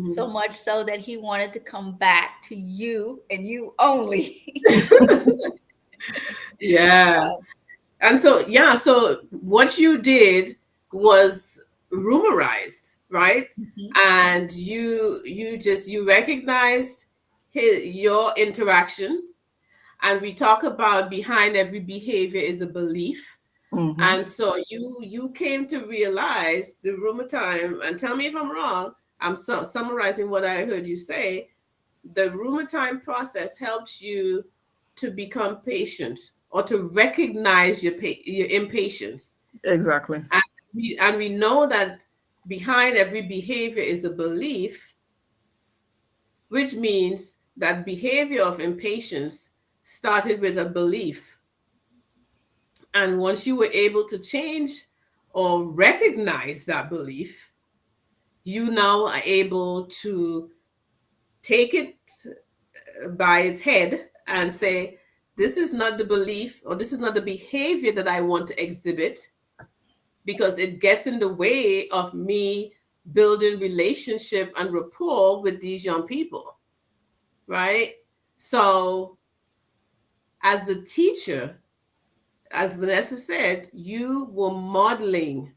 Speaker 3: So much so that he wanted to come back to you and you only.
Speaker 1: Yeah. And so, so what you did was rumerized, right? And you recognized your interaction. And we talk about behind every behavior is a belief. And so you came to realize the rumor time, and tell me if I'm wrong, I'm summarizing what I heard you say. The rumor time process helps you to become patient or to recognize your impatience.
Speaker 9: Exactly.
Speaker 1: And we know that behind every behavior is a belief, which means that behavior of impatience started with a belief. And once you were able to change or recognize that belief, you now are able to take it by its head and say, this is not the belief or this is not the behavior that I want to exhibit, because it gets in the way of me building relationship and rapport with these young people, right? So as the teacher, as Vanessa said, you were modeling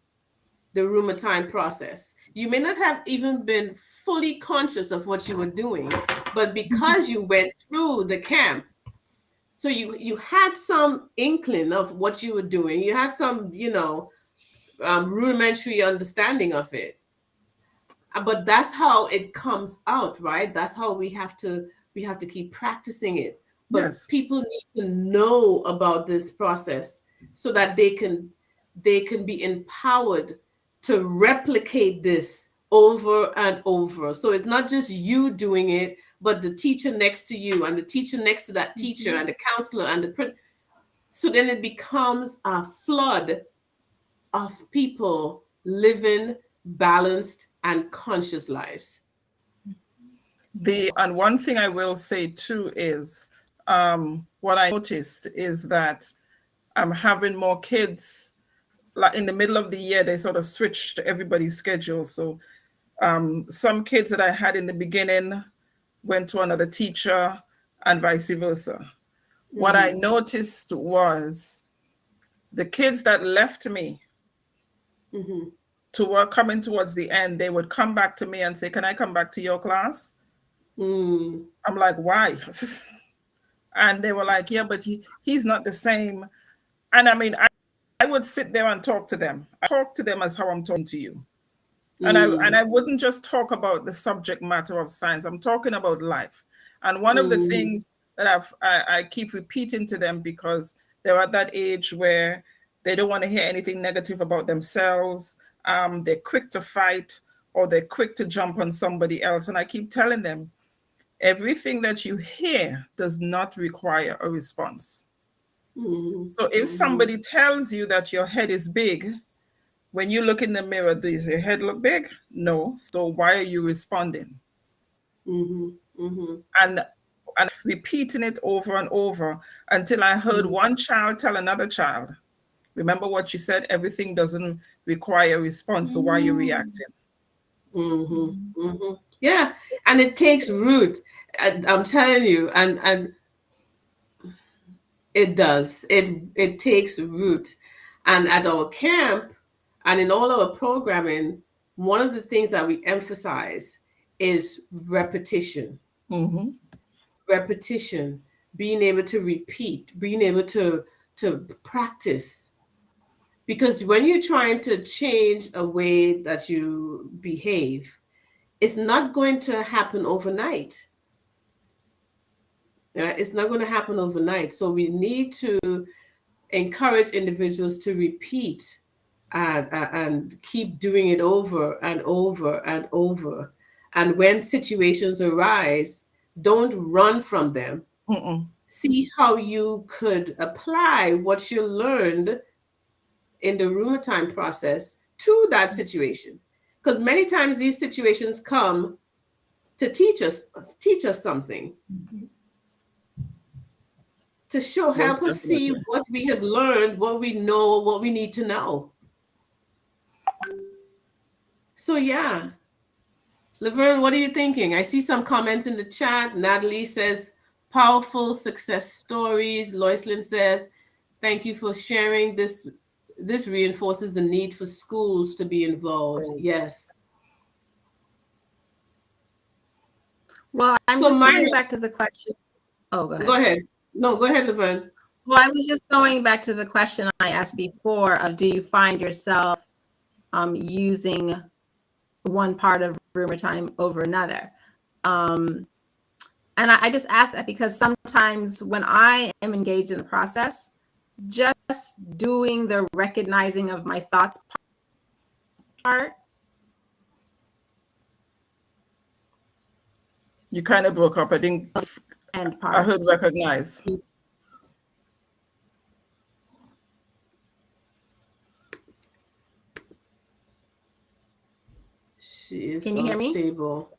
Speaker 1: the rumor time process. You may not have even been fully conscious of what you were doing, but because you went through the camp, so you had some inkling of what you were doing. You had some, rudimentary understanding of it. But that's how it comes out, right? That's how we have to keep practicing it. But
Speaker 9: Yes.
Speaker 1: people need to know about this process so that they can be empowered to replicate this over and over. So it's not just you doing it, but the teacher next to you and the teacher next to that teacher and the counselor and the so then it becomes a flood of people living balanced and conscious lives.
Speaker 9: And one thing I will say too is what I noticed is that I'm having more kids. Like in the middle of the year, they sort of switched everybody's schedule. So some kids that I had in the beginning went to another teacher and vice versa. What I noticed was the kids that left me to work coming towards the end, they would come back to me and say, can I come back to your class? I'm like, why? And they were like, yeah, but he's not the same. And I mean, I would sit there and talk to them. I talk to them as how I'm talking to you. And I wouldn't just talk about the subject matter of science. I'm talking about life. And one of the things that I keep repeating to them, because they're at that age where they don't want to hear anything negative about themselves. They're quick to fight or they're quick to jump on somebody else. And I keep telling them, everything that you hear does not require a response. So if somebody tells you that your head is big, when you look in the mirror, does your head look big? No. So why are you responding? And repeating it over and over until I heard one child tell another child, remember what you said, everything doesn't require a response, so why are you reacting?
Speaker 1: Yeah, and it takes root. I'm telling you, and it does. It takes root. And at our camp and in all our programming, one of the things that we emphasize is repetition.
Speaker 9: Mm-hmm.
Speaker 1: Repetition, being able to repeat, being able to practice. Because when you're trying to change a way that you behave, it's not going to happen overnight. Yeah, it's not going to happen overnight. So we need to encourage individuals to repeat and keep doing it over and over and over. And when situations arise, don't run from them.
Speaker 9: Mm-mm.
Speaker 1: See how you could apply what you learned in the rumor time process to that situation. Because many times these situations come to teach us something, to help
Speaker 9: Most
Speaker 1: us see
Speaker 9: definitely.
Speaker 1: what we have learned, what we know, what we need to know. So yeah, Laverne, what are you thinking? I see some comments in the chat. Natalie says, powerful success stories. Loislin says, thank you for sharing this. This reinforces the need for schools to be involved. Yes.
Speaker 2: Well, I'm
Speaker 1: So
Speaker 2: just
Speaker 1: Myra,
Speaker 2: going back to the question. Oh, go ahead.
Speaker 1: go ahead. No, go ahead, Laverne.
Speaker 2: Well, I was just going back to the question I asked before of, do you find yourself using one part of rumor time over another? And I just ask that because sometimes when I am engaged in the process, just doing the recognizing of my thoughts part.
Speaker 9: You kind of broke up. I think
Speaker 2: And part.
Speaker 9: I heard recognize.
Speaker 1: She is
Speaker 2: Can you hear me?
Speaker 1: unstable.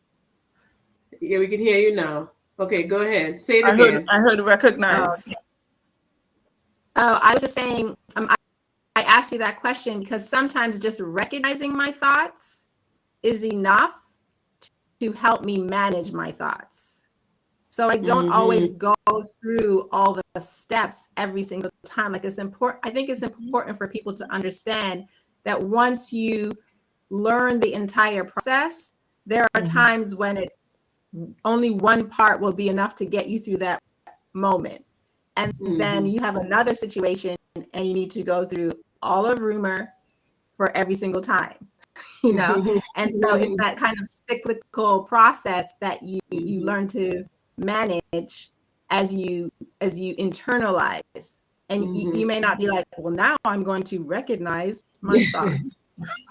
Speaker 1: Yeah, we can hear you now. Okay, go ahead. Say it
Speaker 9: I
Speaker 1: again.
Speaker 9: heard recognize.
Speaker 2: Oh, okay. Oh, I was just saying, I asked you that question because sometimes just recognizing my thoughts is enough to help me manage my thoughts. So I don't always go through all the steps every single time. Like, it's important. I think it's important for people to understand that once you learn the entire process, there are times when it's only one part will be enough to get you through that moment. And then you have another situation and you need to go through all of rumor for every single time, you know? And so it's that kind of cyclical process that you learn to manage as you internalize. And you may not be like, well, now I'm going to recognize my thoughts,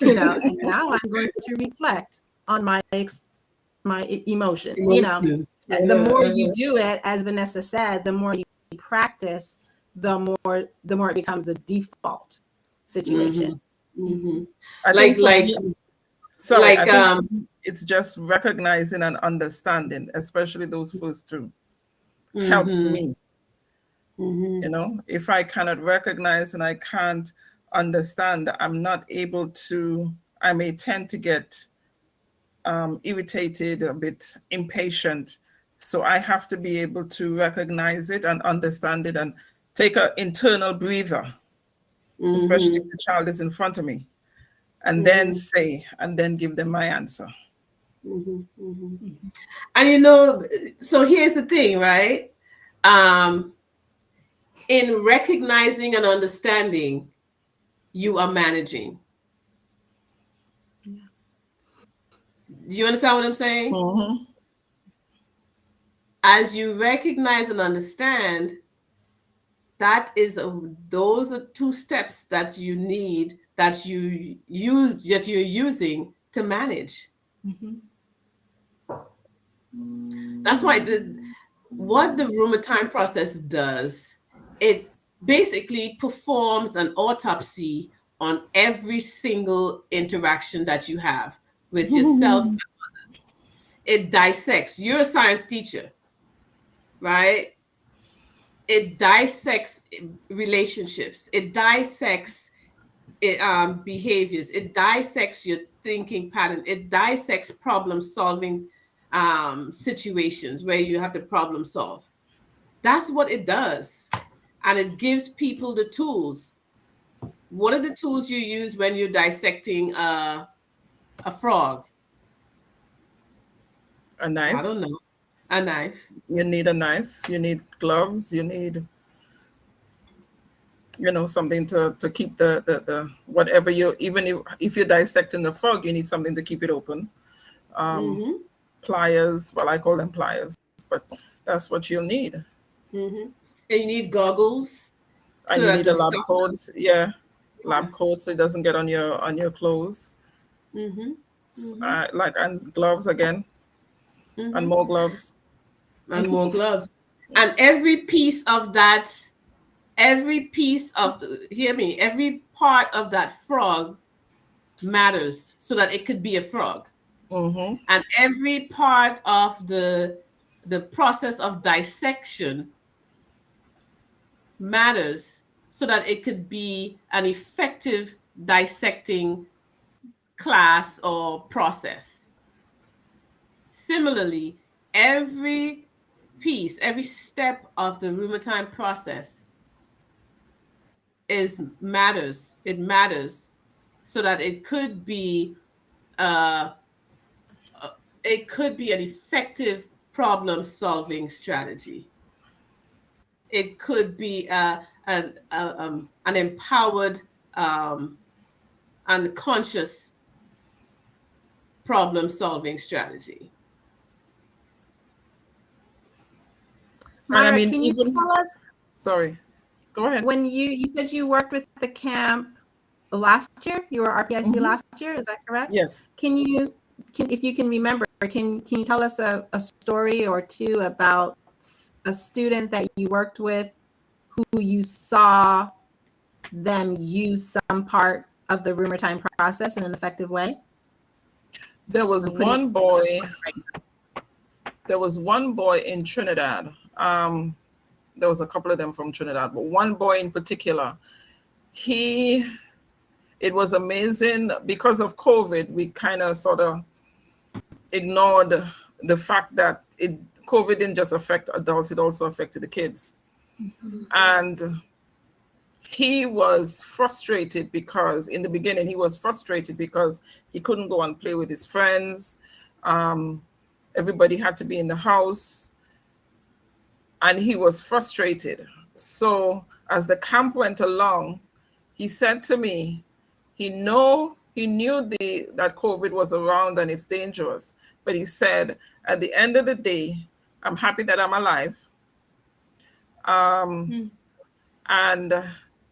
Speaker 2: you know, and now I'm going to reflect on my emotions, you know. The more you do it, as Vanessa said, the more you practice, the more it becomes a default situation.
Speaker 1: Like
Speaker 9: it's just recognizing and understanding, especially those first two, helps me. You know, if I cannot recognize and I can't understand, I'm not able to. I may tend to get irritated, a bit impatient. So I have to be able to recognize it and understand it and take an internal breather, especially if the child is in front of me, and then say, and then give them my answer.
Speaker 1: And you know, so here's the thing, right? In recognizing and understanding, you are managing. Do you understand what I'm saying? As you recognize and understand, those are two steps that you need, that you're using to manage. That's why what the rumor time process does, it basically performs an autopsy on every single interaction that you have with yourself and others. It dissects. You're a science teacher, right? It dissects relationships. It dissects behaviors. It dissects your thinking pattern. It dissects problem solving situations where you have to problem solve. That's what it does. And it gives people the tools. what are the tools you use when you're dissecting a frog?
Speaker 9: A knife.
Speaker 1: I don't know. A knife.
Speaker 9: You need a knife. You need gloves. You need, something to keep the whatever you, even if you're dissecting the frog, you need something to keep it open. Pliers. Well, I call them pliers, but that's what you'll need.
Speaker 1: And you need goggles.
Speaker 9: And you need a lab coat. Yeah, lab coat so it doesn't get on your clothes. And gloves again. And more gloves.
Speaker 1: And more gloves. And every part of that frog matters so that it could be a frog. And every part of the process of dissection matters so that it could be an effective dissecting class or process. Similarly, every piece, every step of the RUMERTIME process matters. It matters so that it could be an effective problem-solving strategy. It could be an empowered and conscious problem-solving strategy.
Speaker 2: Myra, can you tell us?
Speaker 9: Sorry, go ahead.
Speaker 2: When you said you worked with the camp last year, you were RPIC last year, is that correct?
Speaker 9: Yes.
Speaker 2: If you can remember, can you tell us a story or two about a student that you worked with who you saw them use some part of the RUMERTIME process in an effective way?
Speaker 9: There was one boy in Trinidad. There was a couple of them from Trinidad, but one boy in particular, it was amazing. Because of COVID, we kind of sort of ignored the fact that COVID didn't just affect adults, it also affected the kids. And he was frustrated because in the beginning, he couldn't go and play with his friends. Everybody had to be in the house. And he was frustrated. So as the camp went along, he said to me, he knew that COVID was around and it's dangerous. But he said, at the end of the day, I'm happy that I'm alive. And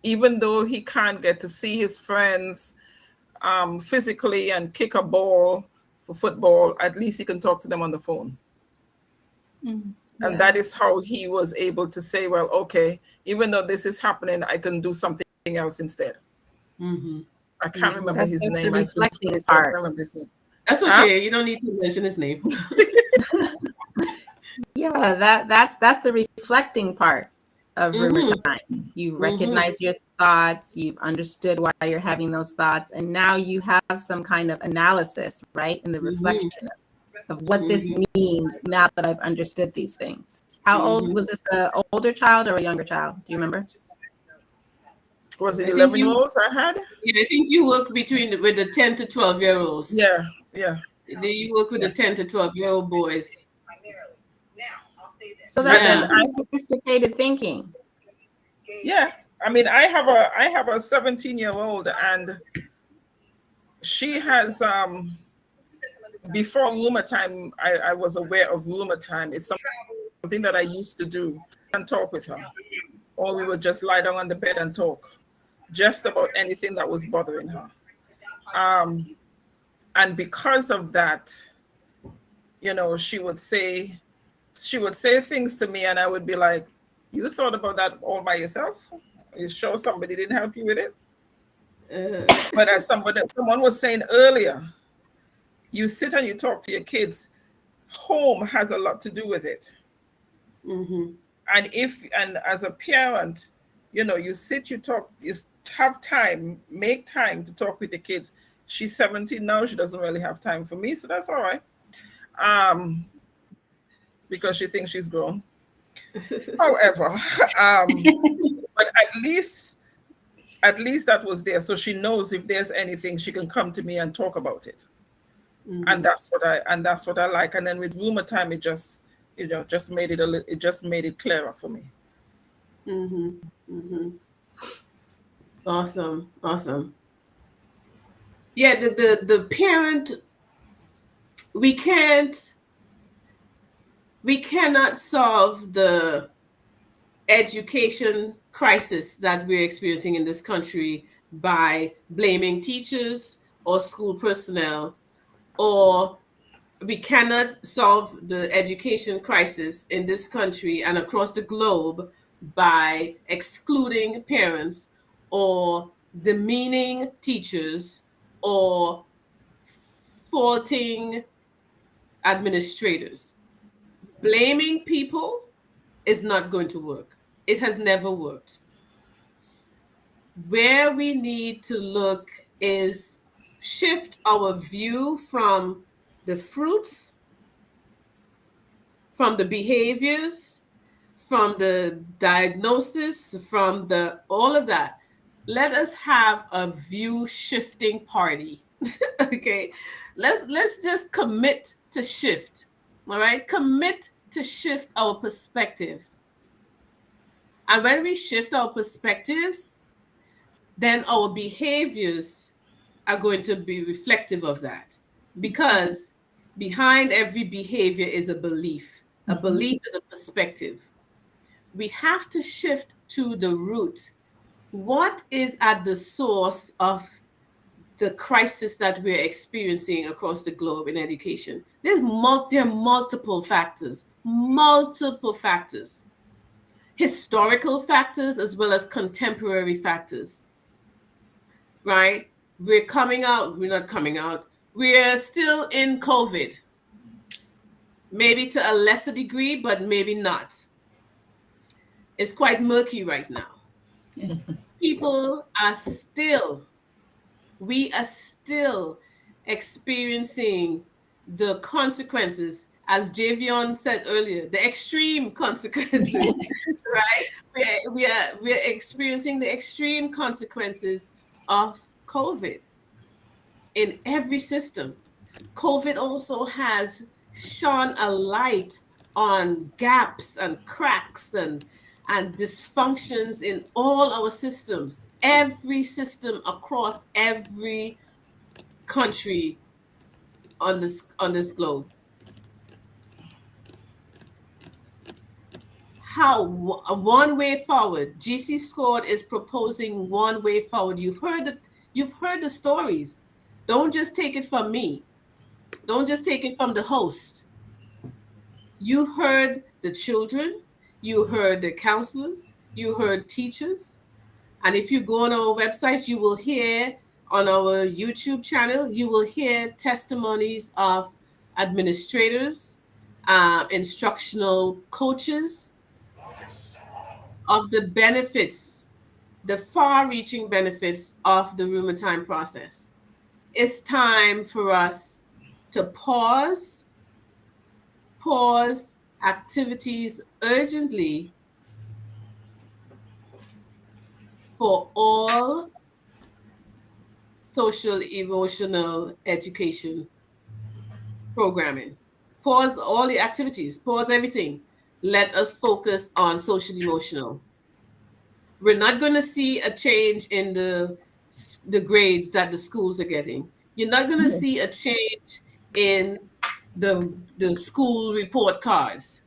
Speaker 9: even though he can't get to see his friends physically and kick a ball for football, at least he can talk to them on the phone. And that is how he was able to say, well, okay, even though this is happening, I can do something else instead. I can't remember his name.
Speaker 2: The reflecting part.
Speaker 1: That's okay. You don't need to mention his name.
Speaker 2: Yeah, that's the reflecting part of RUMERTIME. You recognize your thoughts, you've understood why you're having those thoughts, and now you have some kind of analysis, right? In the reflection of what this means now that I've understood these things. How old was this, an older child or a younger child? Do you remember?
Speaker 9: Was it 11-year-olds I had?
Speaker 1: Yeah, I think you work with the 10 to 12-year-olds.
Speaker 9: Yeah.
Speaker 1: You work with the 10 to 12-year-old boys.
Speaker 2: So that's sophisticated thinking.
Speaker 9: Yeah. I mean, I have a 17-year-old and she has before RUMERTIME, I was aware of RUMERTIME. It's something that I used to do and talk with her. Or we would just lie down on the bed and talk just about anything that was bothering her. And because of that, she would say things to me and I would be like, you thought about that all by yourself? Are you sure somebody didn't help you with it? But as someone was saying earlier, you sit and you talk to your kids. Home has a lot to do with it. And as a parent, you sit, you talk, you have time, make time to talk with the kids. She's 17 now. She doesn't really have time for me, so that's all right. Because she thinks she's grown. However, but at least at least that was there, so she knows if there's anything, she can come to me and talk about it. And that's what I like. And then with rumor time, it just made it clearer for me.
Speaker 1: Awesome. Yeah, the parent, we cannot solve the education crisis that we're experiencing in this country by blaming teachers or school personnel, or we cannot solve the education crisis in this country and across the globe by excluding parents or demeaning teachers or faulting administrators. Blaming people is not going to work. It has never worked. Where we need to look is shift our view from the fruits, from the behaviors, from the diagnosis, from all of that. Let us have a view shifting party. Okay, let's just commit to shift. All right, commit to shift our perspectives. And when we shift our perspectives, then our behaviors are going to be reflective of that. Because behind every behavior is a belief. A belief is a perspective. We have to shift to the root. What is at the source of the crisis that we're experiencing across the globe in education? There are multiple factors. Historical factors as well as contemporary factors, right? We're not coming out. We're still in COVID, maybe to a lesser degree, but maybe not. It's quite murky right now. We are still experiencing the consequences, as Javion said earlier, the extreme consequences, right? We're experiencing the extreme consequences of COVID in every system. COVID also has shone a light on gaps and cracks and dysfunctions in all our systems, every system across every country on this globe. How one way forward? GCSCORED is proposing one way forward. You've heard the stories. Don't just take it from me. Don't just take it from the host. You heard the children, you heard the counselors, you heard teachers. And if you go on our website, you will hear on our YouTube channel, you will hear testimonies of administrators, instructional coaches, of the benefits, the far-reaching benefits of the rumor time process. It's time for us to pause activities urgently for all social emotional education programming. Pause all the activities, pause everything. Let us focus on social emotional. We're not going to see a change in the grades that the schools are getting. You're not going to see a change in the school report cards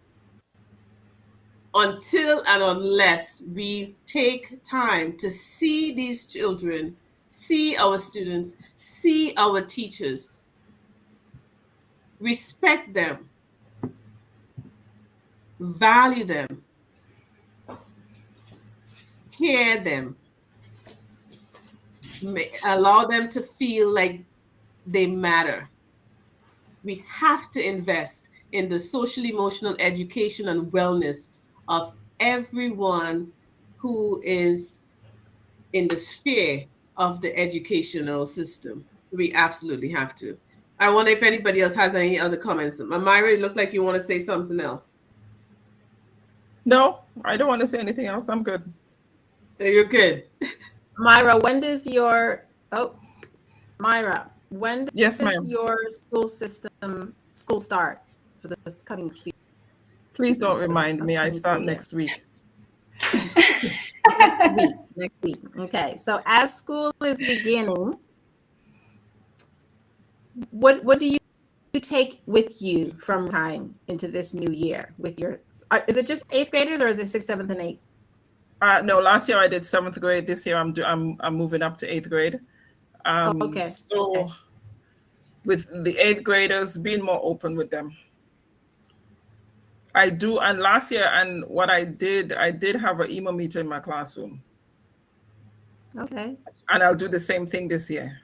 Speaker 1: until and unless we take time to see these children, see our students, see our teachers, respect them, value them, care them, allow them to feel like they matter. We have to invest in the social emotional education and wellness of everyone who is in the sphere of the educational system. We absolutely have to. I wonder if anybody else has any other comments. Myra, it looked like you want to say something else.
Speaker 9: No, I don't want to say anything else. I'm good.
Speaker 1: You're good.
Speaker 2: Myra, when does your Myra, when
Speaker 9: Yes,
Speaker 2: does
Speaker 9: ma'am.
Speaker 2: your school start for this coming season?
Speaker 9: Please don't remind me. I
Speaker 2: Upcoming
Speaker 9: start
Speaker 2: school year.
Speaker 9: next week.
Speaker 2: Next week. Okay. So as school is beginning, what do you take with you from time into this new year with your, is it just 8th graders or is it 6th, 7th, and 8th?
Speaker 9: No, last year I did 7th grade. This year I'm moving up to 8th grade.
Speaker 2: Okay.
Speaker 9: So
Speaker 2: Okay.
Speaker 9: with the 8th graders, being more open with them. I do, and last year, and what I did have an emo meter in my classroom.
Speaker 2: Okay.
Speaker 9: And I'll do the same thing this year.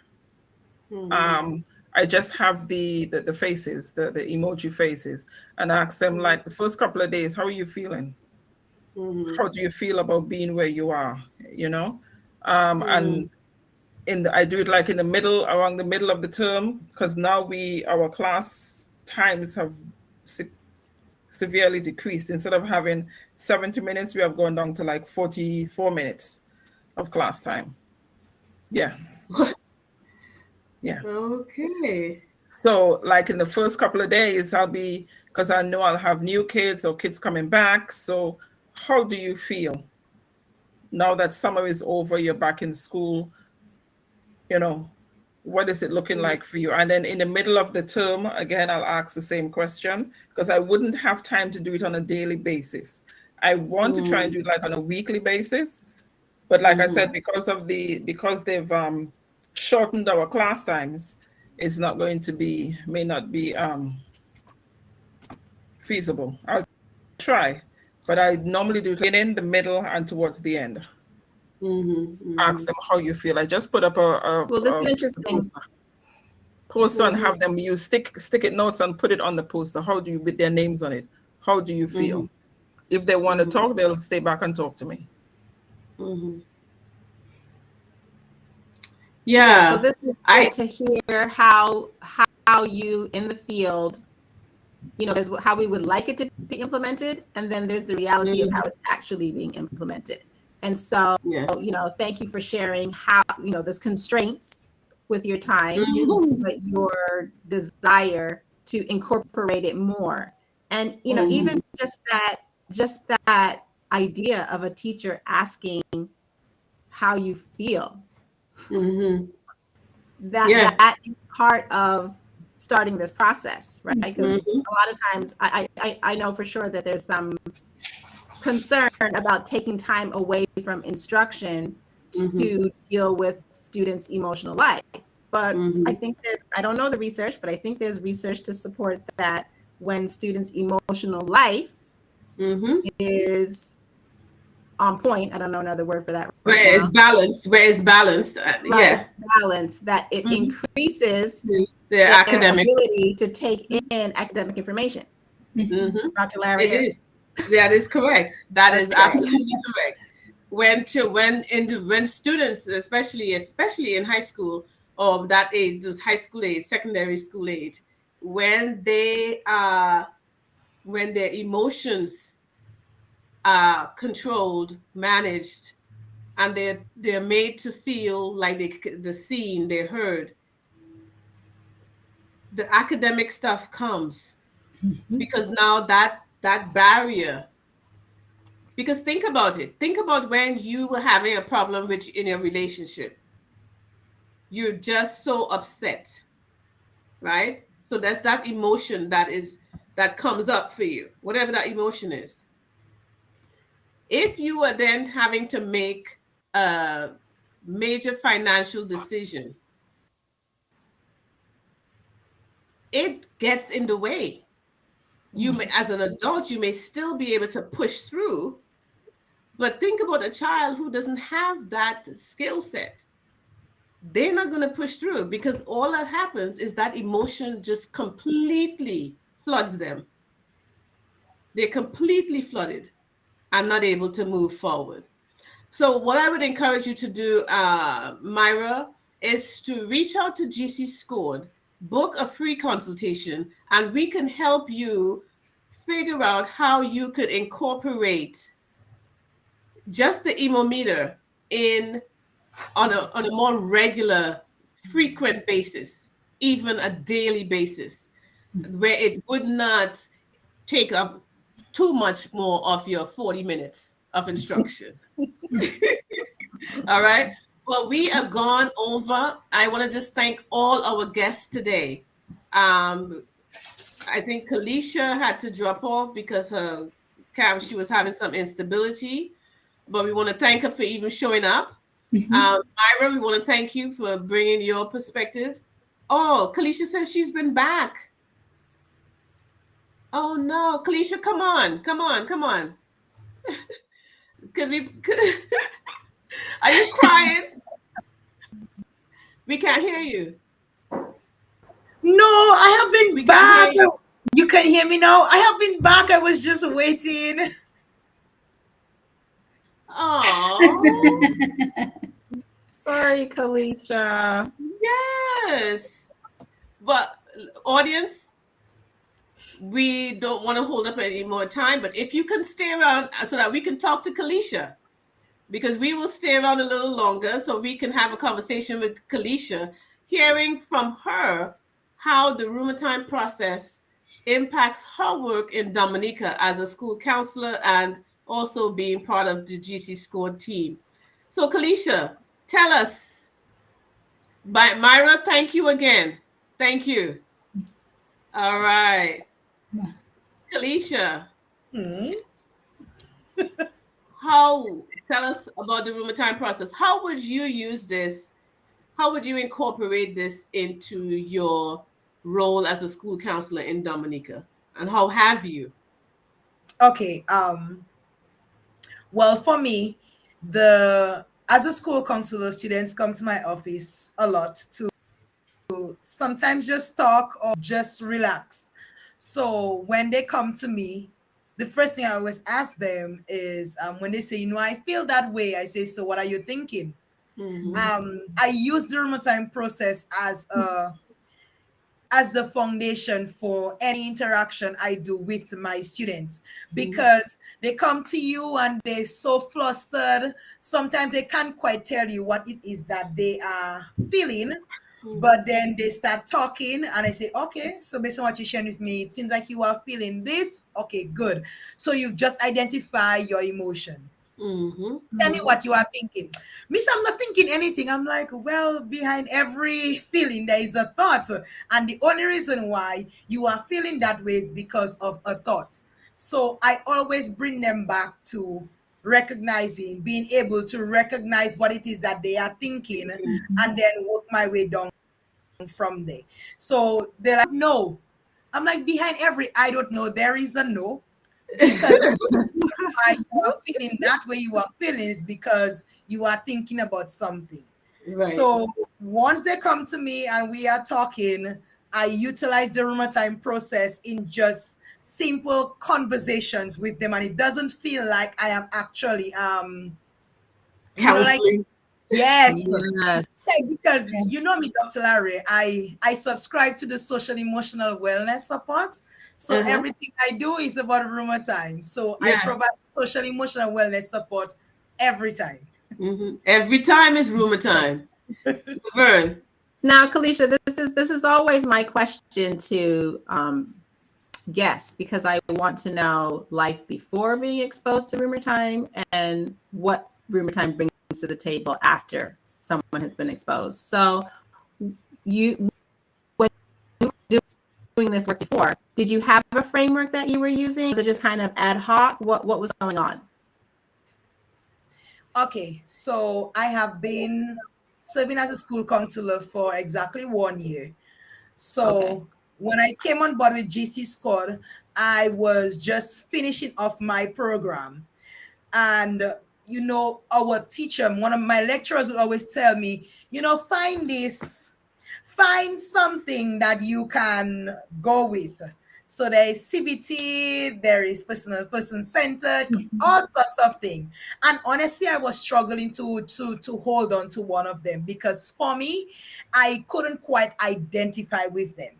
Speaker 9: I just have the faces, the emoji faces, and ask them like the first couple of days, how are you feeling? How do you feel about being where you are? You know, and I do it like in the middle, around the middle of the term, because now our class times have severely decreased. Instead of having 70 minutes, we have gone down to like 44 minutes of class time. Yeah.
Speaker 1: What?
Speaker 9: Yeah.
Speaker 1: Okay.
Speaker 9: So like in the first couple of days, because I know I'll have new kids or kids coming back. So how do you feel now that summer is over, you're back in school? You know, what is it looking like for you? And then in the middle of the term, again, I'll ask the same question because I wouldn't have time to do it on a daily basis. I want to try and do it like on a weekly basis. But like I said, because they've shortened our class times, it's not going to be, may not be feasible. I'll try, but I normally do it in the middle and towards the end. Ask them how you feel. I just put up
Speaker 2: Well, this is interesting.
Speaker 9: Poster and have them use stick-it notes and put it on the poster. How do you, with their names on it? How do you feel? If they want to talk, they'll stay back and talk to me.
Speaker 2: Yeah. So this is good to hear how you in the field, you know, there's how we would like it to be implemented, and then there's the reality of how it's actually being implemented. And so, you know, thank you for sharing how, you know, there's constraints with your time, but your desire to incorporate it more. And, you know, even just that idea of a teacher asking how you feel, that is part of starting this process, right? Because a lot of times I know for sure that there's some concern about taking time away from instruction to deal with students' emotional life. But I think I don't know the research, but I think there's research to support that when students' emotional life is on point, I don't know another word for that.
Speaker 1: Where it's balanced,
Speaker 2: balance, that it increases
Speaker 1: their academic
Speaker 2: ability to take in academic information. Dr. Larry,
Speaker 1: it is. That is correct. That's absolutely correct. When students, especially in high school, or that age, those high school age, secondary school age, when their emotions are controlled, managed, and they're made to feel like they're seen, they're heard, the academic stuff comes because now that barrier. Because think about it. Think about when you were having a problem in your relationship. You're just so upset, right? So that's that emotion that comes up for you, whatever that emotion is. If you are then having to make a major financial decision, it gets in the way. You may, as an adult, you may still be able to push through, but think about a child who doesn't have that skill set. They're not going to push through because all that happens is that emotion just completely floods them. They're completely flooded and not able to move forward. So what I would encourage you to do, Myra, is to reach out to GCSCORED, book a free consultation, and we can help you figure out how you could incorporate just the emometer in on a more regular, frequent basis, even a daily basis, where it would not take up too much more of your 40 minutes of instruction. All right. Well, we are gone over. I want to just thank all our guests today. Um, I think Kalisha had to drop off because she was having some instability, but we want to thank her for even showing up. Myra, we want to thank you for bringing your perspective. Oh, Kalisha says she's been back. Oh no, Kalisha, come on, come on, come on. Are you crying? We can't hear you.
Speaker 4: No, I have been
Speaker 1: We
Speaker 4: back.
Speaker 1: can't hear you.
Speaker 4: You can hear me now. I have been back. I was just waiting.
Speaker 1: Oh,
Speaker 2: Sorry, Kalisha.
Speaker 1: yes. But audience, we don't want to hold up any more time, but if you can stay around so that we can talk to Kalisha, because we will stay around a little longer so we can have a conversation with Kalisha, hearing from her how the Roomertime process impacts her work in Dominica as a school counselor and also being part of the GC Scored team. So Kalisha, tell us. Myra, thank you again. Thank you. All right. Kalisha, tell us about the Roomertime process. How would you use this? How would you incorporate this into your role as a school counselor in Dominica? And how have you?
Speaker 4: Okay. Well, for me, as a school counselor, students come to my office a lot to sometimes just talk or just relax. So when they come to me, the first thing I always ask them is when they say, I feel that way, I say, so what are you thinking? I use the Roomertime process as the foundation for any interaction I do with my students, because they come to you and they're so flustered. Sometimes they can't quite tell you what it is that they are feeling, but then they start talking and I say, okay, so based on what you're sharing with me, it seems like you are feeling this. Okay, good. So you just identify your emotion. Tell me what you are thinking. Miss, I'm not thinking anything. I'm like, well, behind every feeling, there is a thought. And the only reason why you are feeling that way is because of a thought. So I always bring them back to being able to recognize what it is that they are thinking and then work my way down from there. So they're like, no. I'm like, behind every I don't know, there is a no. Because why you are feeling that way you are feeling is because you are thinking about something.
Speaker 1: Right.
Speaker 4: So once they come to me and we are talking, I utilize the Roomertime process in just simple conversations with them, and it doesn't feel like I am actually
Speaker 1: counseling.
Speaker 4: Yes.
Speaker 2: Yes.
Speaker 4: Because you know me, Dr. Larry, I subscribe to the social emotional wellness support. So everything I do is about Roomertime. So I provide social emotional wellness support every time.
Speaker 1: Every time is Roomertime. Vern.
Speaker 2: Now, Kalisha, this is always my question to guests, because I want to know life before being exposed to Roomertime and what Roomertime brings to the table after someone has been exposed. So when you were doing this work before, did you have a framework that you were using? Was it just kind of ad hoc? What was going on?
Speaker 4: Okay, so I have been serving as a school counselor for exactly 1 year. So when I came on board with GCSCORED, I was just finishing off my program. And, our teacher, one of my lecturers would always tell me, find something that you can go with. So there is CBT, there is person-centered, all sorts of things. And honestly, I was struggling to hold on to one of them, because for me, I couldn't quite identify with them.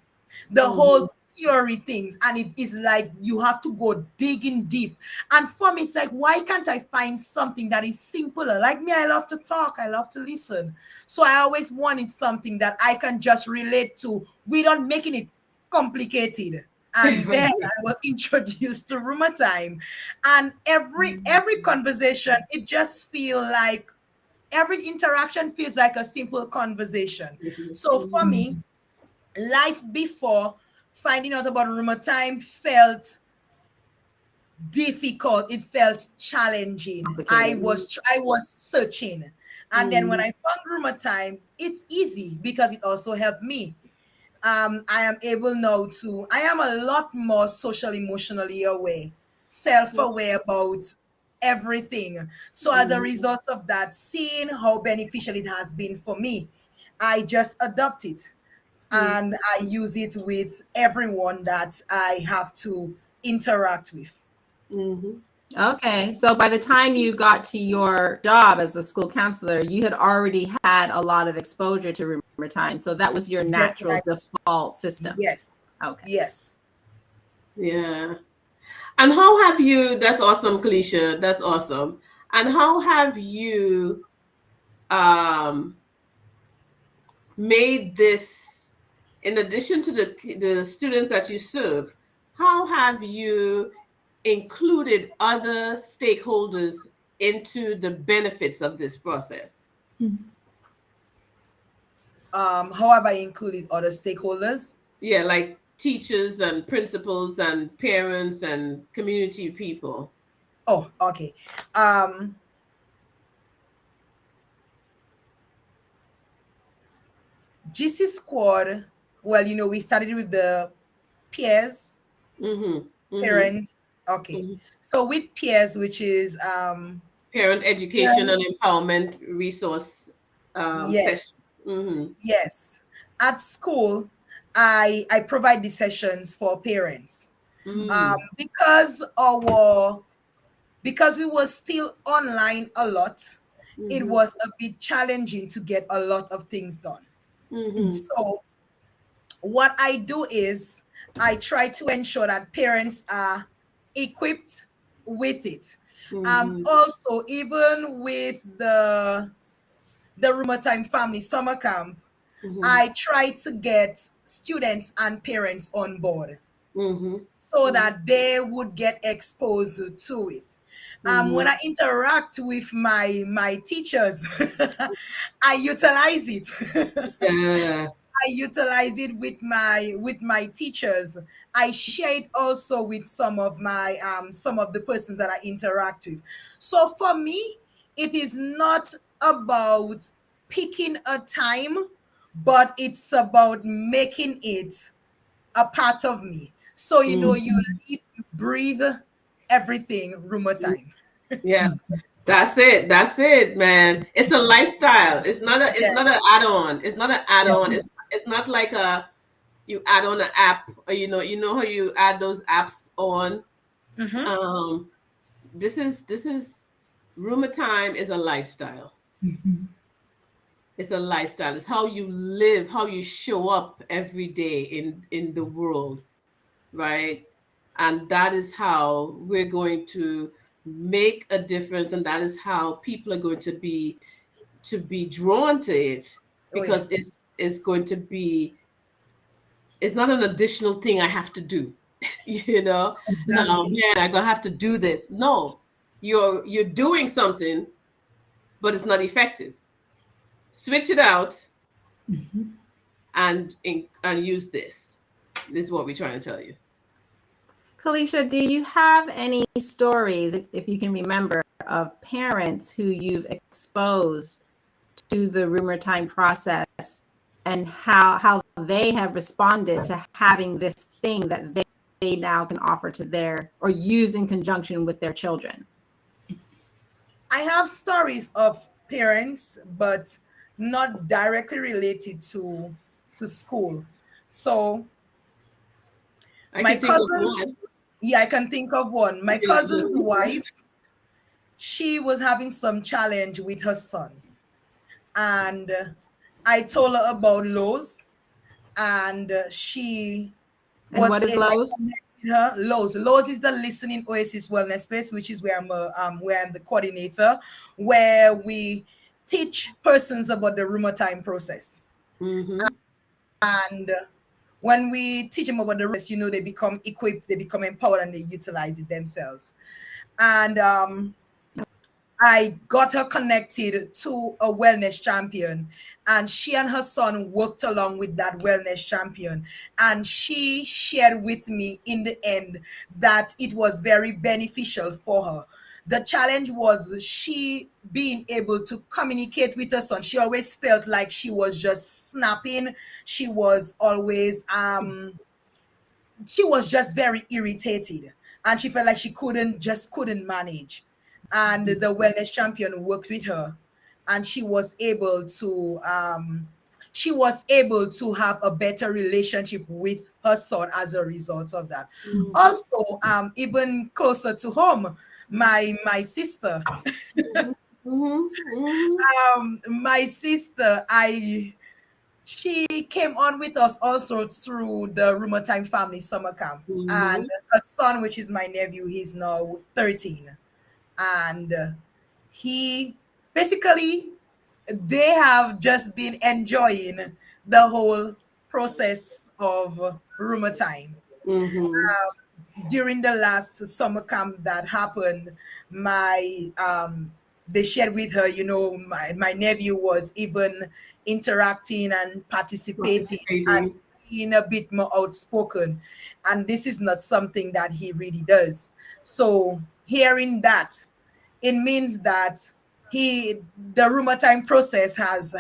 Speaker 4: The whole theory things, and it is like you have to go digging deep. And for me, it's like, why can't I find something that is simpler? Like me, I love to talk, I love to listen. So I always wanted something that I can just relate to without making it complicated. And then I was introduced to Rumor Time. And every conversation, it just feel like every interaction feels like a simple conversation. So for me, life before finding out about Rumor Time felt difficult. It felt challenging. I was searching. And then when I found Rumor Time, it's easy because it also helped me. I am able now to, I am a lot more social emotionally aware, self-aware about everything. So as a result of that, seeing how beneficial it has been for me, I just adopt it and I use it with everyone that I have to interact with.
Speaker 2: Okay, so by the time you got to your job as a school counselor, you had already had a lot of exposure to Rumor Time. So that was your natural default system.
Speaker 4: Yes.
Speaker 2: Okay.
Speaker 4: Yes.
Speaker 1: Yeah. And how have you, that's awesome, Kalisha. That's awesome. And how have you made this, in addition to the students that you serve, how have you included other stakeholders into the benefits of this process?
Speaker 4: How have I included other stakeholders?
Speaker 1: Yeah, like teachers and principals and parents and community people.
Speaker 4: Oh, okay. GC Squad, well, we started with the peers, parents. Okay. So with peers, which is
Speaker 1: parent education
Speaker 4: parents,
Speaker 1: and empowerment resource
Speaker 4: yes.
Speaker 1: session.
Speaker 4: Yes. At school, I provide these sessions for parents. Because we were still online a lot, it was a bit challenging to get a lot of things done. So what I do is I try to ensure that parents are equipped with it. Also, even with the Rumor Time Family Summer Camp, I try to get students and parents on board so that they would get exposed to it. When I interact with my teachers, I utilize it.
Speaker 1: Yeah.
Speaker 4: I utilize it with my teachers. I share it also with some of the persons that I interact with. So for me, it is not about picking a time, but it's about making it a part of me. So you live, you breathe everything Rumor Time.
Speaker 1: Yeah. That's it, man. It's a lifestyle. It's not an add-on. It's not an add-on. It's not like you add on an app, or you know how you add those apps on. This is Rumor Time is a lifestyle. It's a lifestyle. It's how you live, how you show up every day in the world, right? And that is how we're going to make a difference, and that is how people are going to be drawn to it, because it's going to be, it's not an additional thing I have to do. It's not, oh man, I'm gonna have to do this. No, you're doing something, but it's not effective. Switch it out and use this. This is what we're trying to tell you.
Speaker 2: Kalisha, do you have any stories, if you can remember, of parents who you've exposed to the Rumor Time process and how they have responded to having this thing that they now can offer to their, or use in conjunction with their children?
Speaker 4: I have stories of parents, but not directly related to school. So my cousins, I can think of one. My cousin's wife, she was having some challenge with her son. And I told her about Lowe's, and she
Speaker 2: And what is Lowe's?
Speaker 4: Lowe's is the Listening Oasis Wellness Space, which is where I'm the coordinator, where we teach persons about the rheumatoid process.
Speaker 1: Mm-hmm.
Speaker 4: And when we teach them about the rest, they become equipped, they become empowered, and they utilize it themselves. And I got her connected to a wellness champion, and she and her son worked along with that wellness champion. And she shared with me in the end that it was very beneficial for her. The challenge was she being able to communicate with her son. She always felt like she was just snapping. She was always just very irritated, and she felt like she couldn't manage. And the wellness champion worked with her, and she was able to have a better relationship with her son as a result of that.
Speaker 1: Mm-hmm.
Speaker 4: Also, even closer to home, my sister, my sister, she came on with us also through the Rheumatoid Family Summer Camp. And her son, which is my nephew, he's now 13. And he basically, they have just been enjoying the whole process of rheumatoid. During the last summer camp that happened, they shared with her, my nephew was even interacting and participating and being a bit more outspoken. And this is not something that he really does. So hearing that, it means that the rheumatoid process has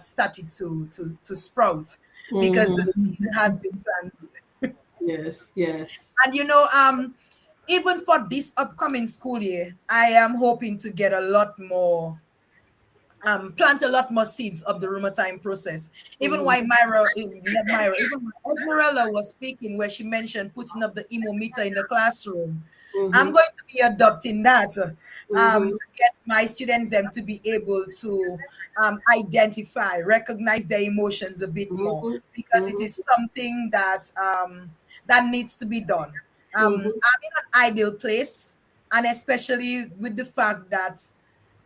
Speaker 4: started to sprout, because the seed has been planted.
Speaker 1: Yes.
Speaker 4: And even for this upcoming school year, I am hoping to get a lot more, plant a lot more seeds of the rheumatoid process. Even while even Esmeralda was speaking, where she mentioned putting up the emometer in the classroom. I'm going to be adopting that to get my students them to be able to recognize their emotions a bit more, because it is something that that needs to be done. I'm in an ideal place, and especially with the fact that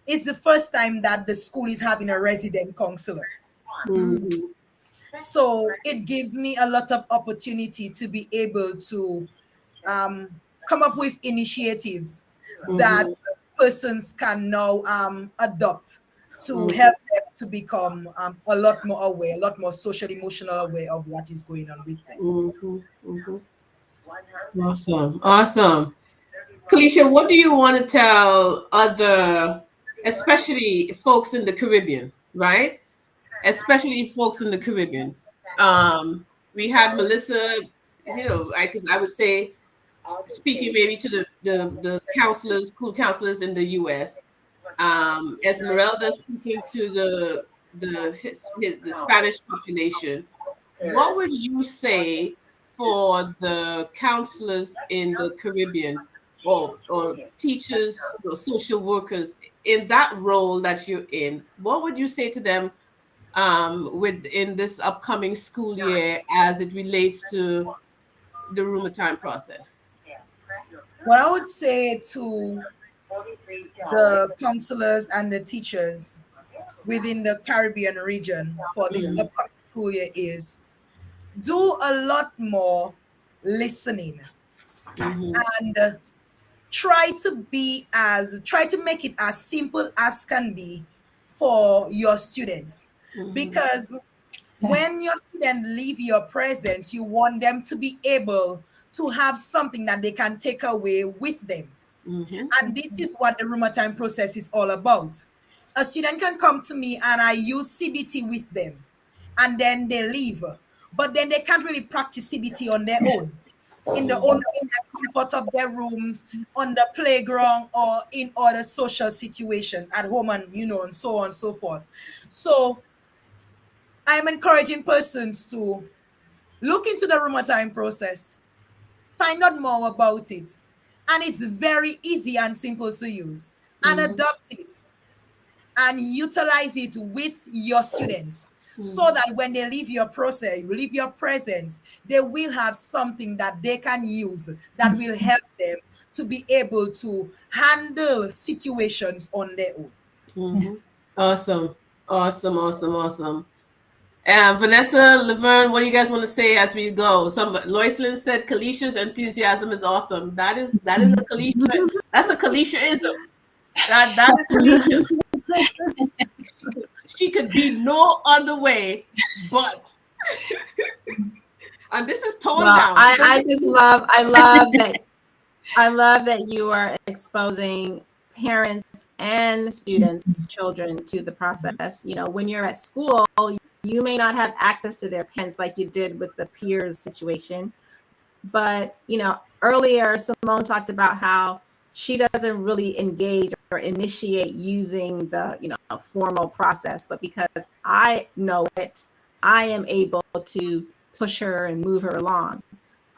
Speaker 4: it's the first time that the school is having a resident counselor. So it gives me a lot of opportunity to be able to come up with initiatives that persons can now adopt to help them to become a lot more aware, a lot more social emotional aware of what is going on with them.
Speaker 1: Awesome. Kalisha, what do you want to tell other, especially folks in the Caribbean, right? Especially folks in the Caribbean. We had Melissa, I would say, speaking maybe to the counselors, school counselors in the U.S. Esmeralda speaking to the Spanish population. What would you say for the counselors in the Caribbean, or teachers or social workers in that role that you're in? What would you say to them within this upcoming school year as it relates to the rheumatoid process?
Speaker 4: What I would say to the counselors and the teachers within the Caribbean region for this upcoming school year is do a lot more listening and try to make it as simple as can be for your students, because when your students leave your presence, you want them to be able to have something that they can take away with them. And this is what the rheumatoid process is all about. A student can come to me and I use CBT with them, and then they leave, but then they can't really practice CBT on their own, in the comfort of their rooms, on the playground, or in other social situations at home, and and so on and so forth. So I'm encouraging persons to look into the rheumatoid process, find out more about it, and it's very easy and simple to use, and adopt it and utilize it with your students. so that when they leave your process, leave your presence, they will have something that they can use that will help them to be able to handle situations on their own.
Speaker 1: Awesome. Vanessa, Laverne, what do you guys want to say as we go? Loislin said Kalisha's enthusiasm is awesome. That is a Kalisha. That's a Kalishaism. That is Kalisha. She could be no other way, but and this is toned down.
Speaker 2: I love that you are exposing parents and students, children to the process. You know, when you're at school, you may not have access to their parents like you did with the peers situation. But, you know, earlier Simone talked about how she doesn't really engage or initiate using the, you know, formal process, but because I know it, I am able to push her and move her along.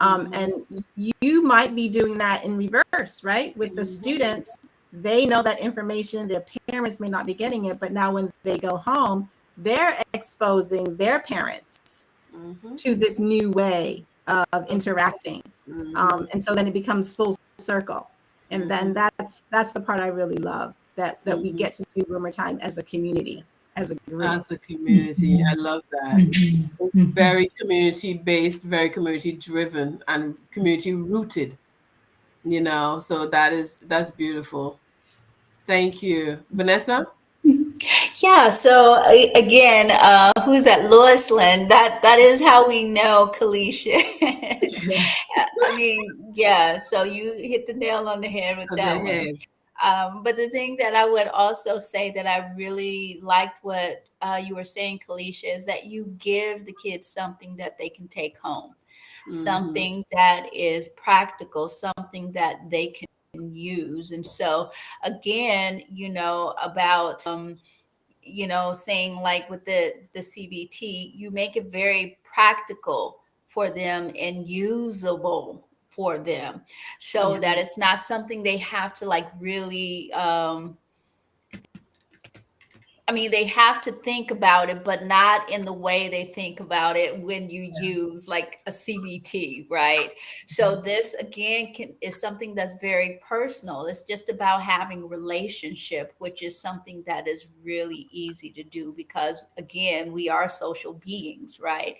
Speaker 2: And you might be doing that in reverse, right? With the students, they know that information, their parents may not be getting it, but now when they go home, they're exposing their parents to this new way of interacting. And so then it becomes full circle. And then that's the part I really love, that we get to do Rumor Time as a community, as a group.
Speaker 1: As a community. I love that. Very community-based, very community-driven, and community-rooted, you know, so that's beautiful. Thank you. Vanessa?
Speaker 3: Yeah, so again, who's that? Lois Lynn. That is how we know Kalisha. I mean, yeah, so you hit the nail on the head with that one. But the thing that I would also say that I really liked what you were saying, Kalisha, is that you give the kids something that they can take home, something that is practical, something that they can use. And so again, you know, about you know, saying like with the CBT, you make it very practical for them and usable for them, so that it's not something they have to like really I mean, they have to think about it, but not in the way they think about it when you use like a CBT, right? So this again is something that's very personal. It's just about having relationship, which is something that is really easy to do because again, we are social beings, right?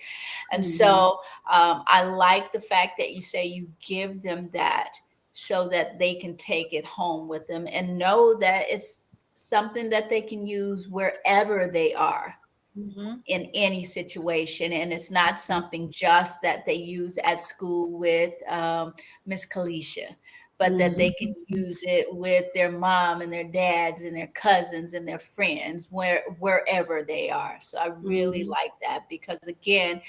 Speaker 3: And so I like the fact that you say you give them that so that they can take it home with them and know that it's something that they can use wherever they are in any situation. And it's not something just that they use at school with Miss Kalisha, but that they can use it with their mom and their dads and their cousins and their friends wherever they are. So I really like that because again,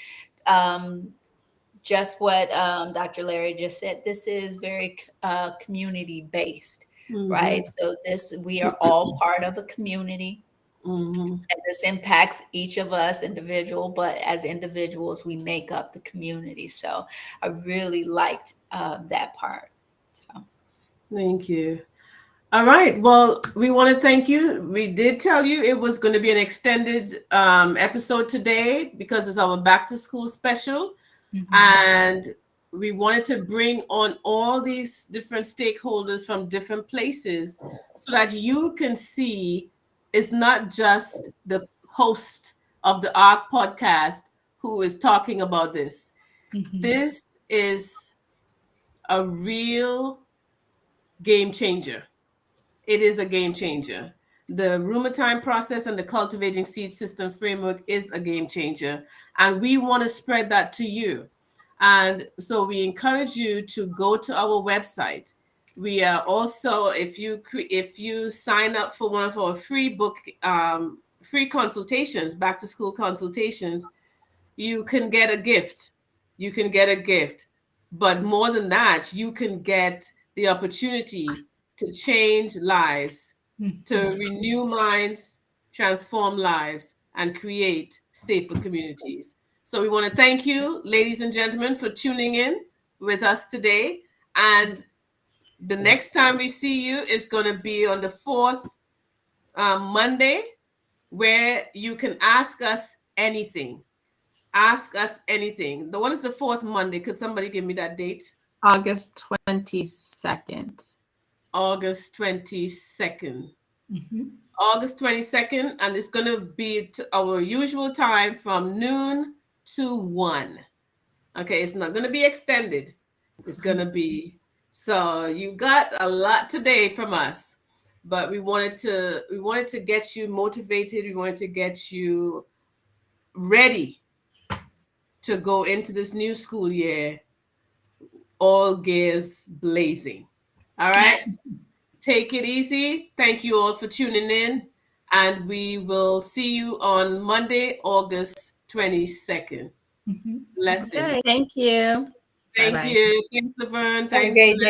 Speaker 3: just what Dr. Larry just said, this is very community based. Right. So we are all part of a community. And this impacts each of us individual, but as individuals, we make up the community. So I really liked that part. So
Speaker 1: thank you. All right. Well, we want to thank you. We did tell you it was going to be an extended episode today because it's our back to school special. And we wanted to bring on all these different stakeholders from different places so that you can see it's not just the host of the ARC podcast who is talking about this. This is a real game changer. It is a game changer. The Rumor Time process and the Cultivating Seed System framework is a game changer. And we want to spread that to you. And so we encourage you to go to our website. We are also, if you sign up for one of our free consultations, back to school consultations, you can get a gift. You can get a gift. But more than that, you can get the opportunity to change lives, to renew minds, transform lives, and create safer communities. So we want to thank you, ladies and gentlemen, for tuning in with us today. And the next time we see you is going to be on the 4th Monday, where you can ask us anything. Ask us anything. What is the fourth Monday? Could somebody give me that date?
Speaker 2: August 22nd.
Speaker 1: August 22nd.
Speaker 3: Mm-hmm.
Speaker 1: August 22nd, and it's going to be our usual time from noon to 1. Okay, it's not going to be extended. It's going to be, so you got a lot today from us, but we wanted to get you motivated. We wanted to get you ready to go into this new school year, all gears blazing. All right. Take it easy. Thank you all for tuning in. And we will see you on Monday, August 22nd.
Speaker 3: Mm-hmm.
Speaker 1: Blessings.
Speaker 2: Okay, thank you.
Speaker 1: Thank
Speaker 2: Bye-bye.
Speaker 1: you. Thanks, Laverne.
Speaker 3: Have a
Speaker 1: Thanks,
Speaker 3: great day.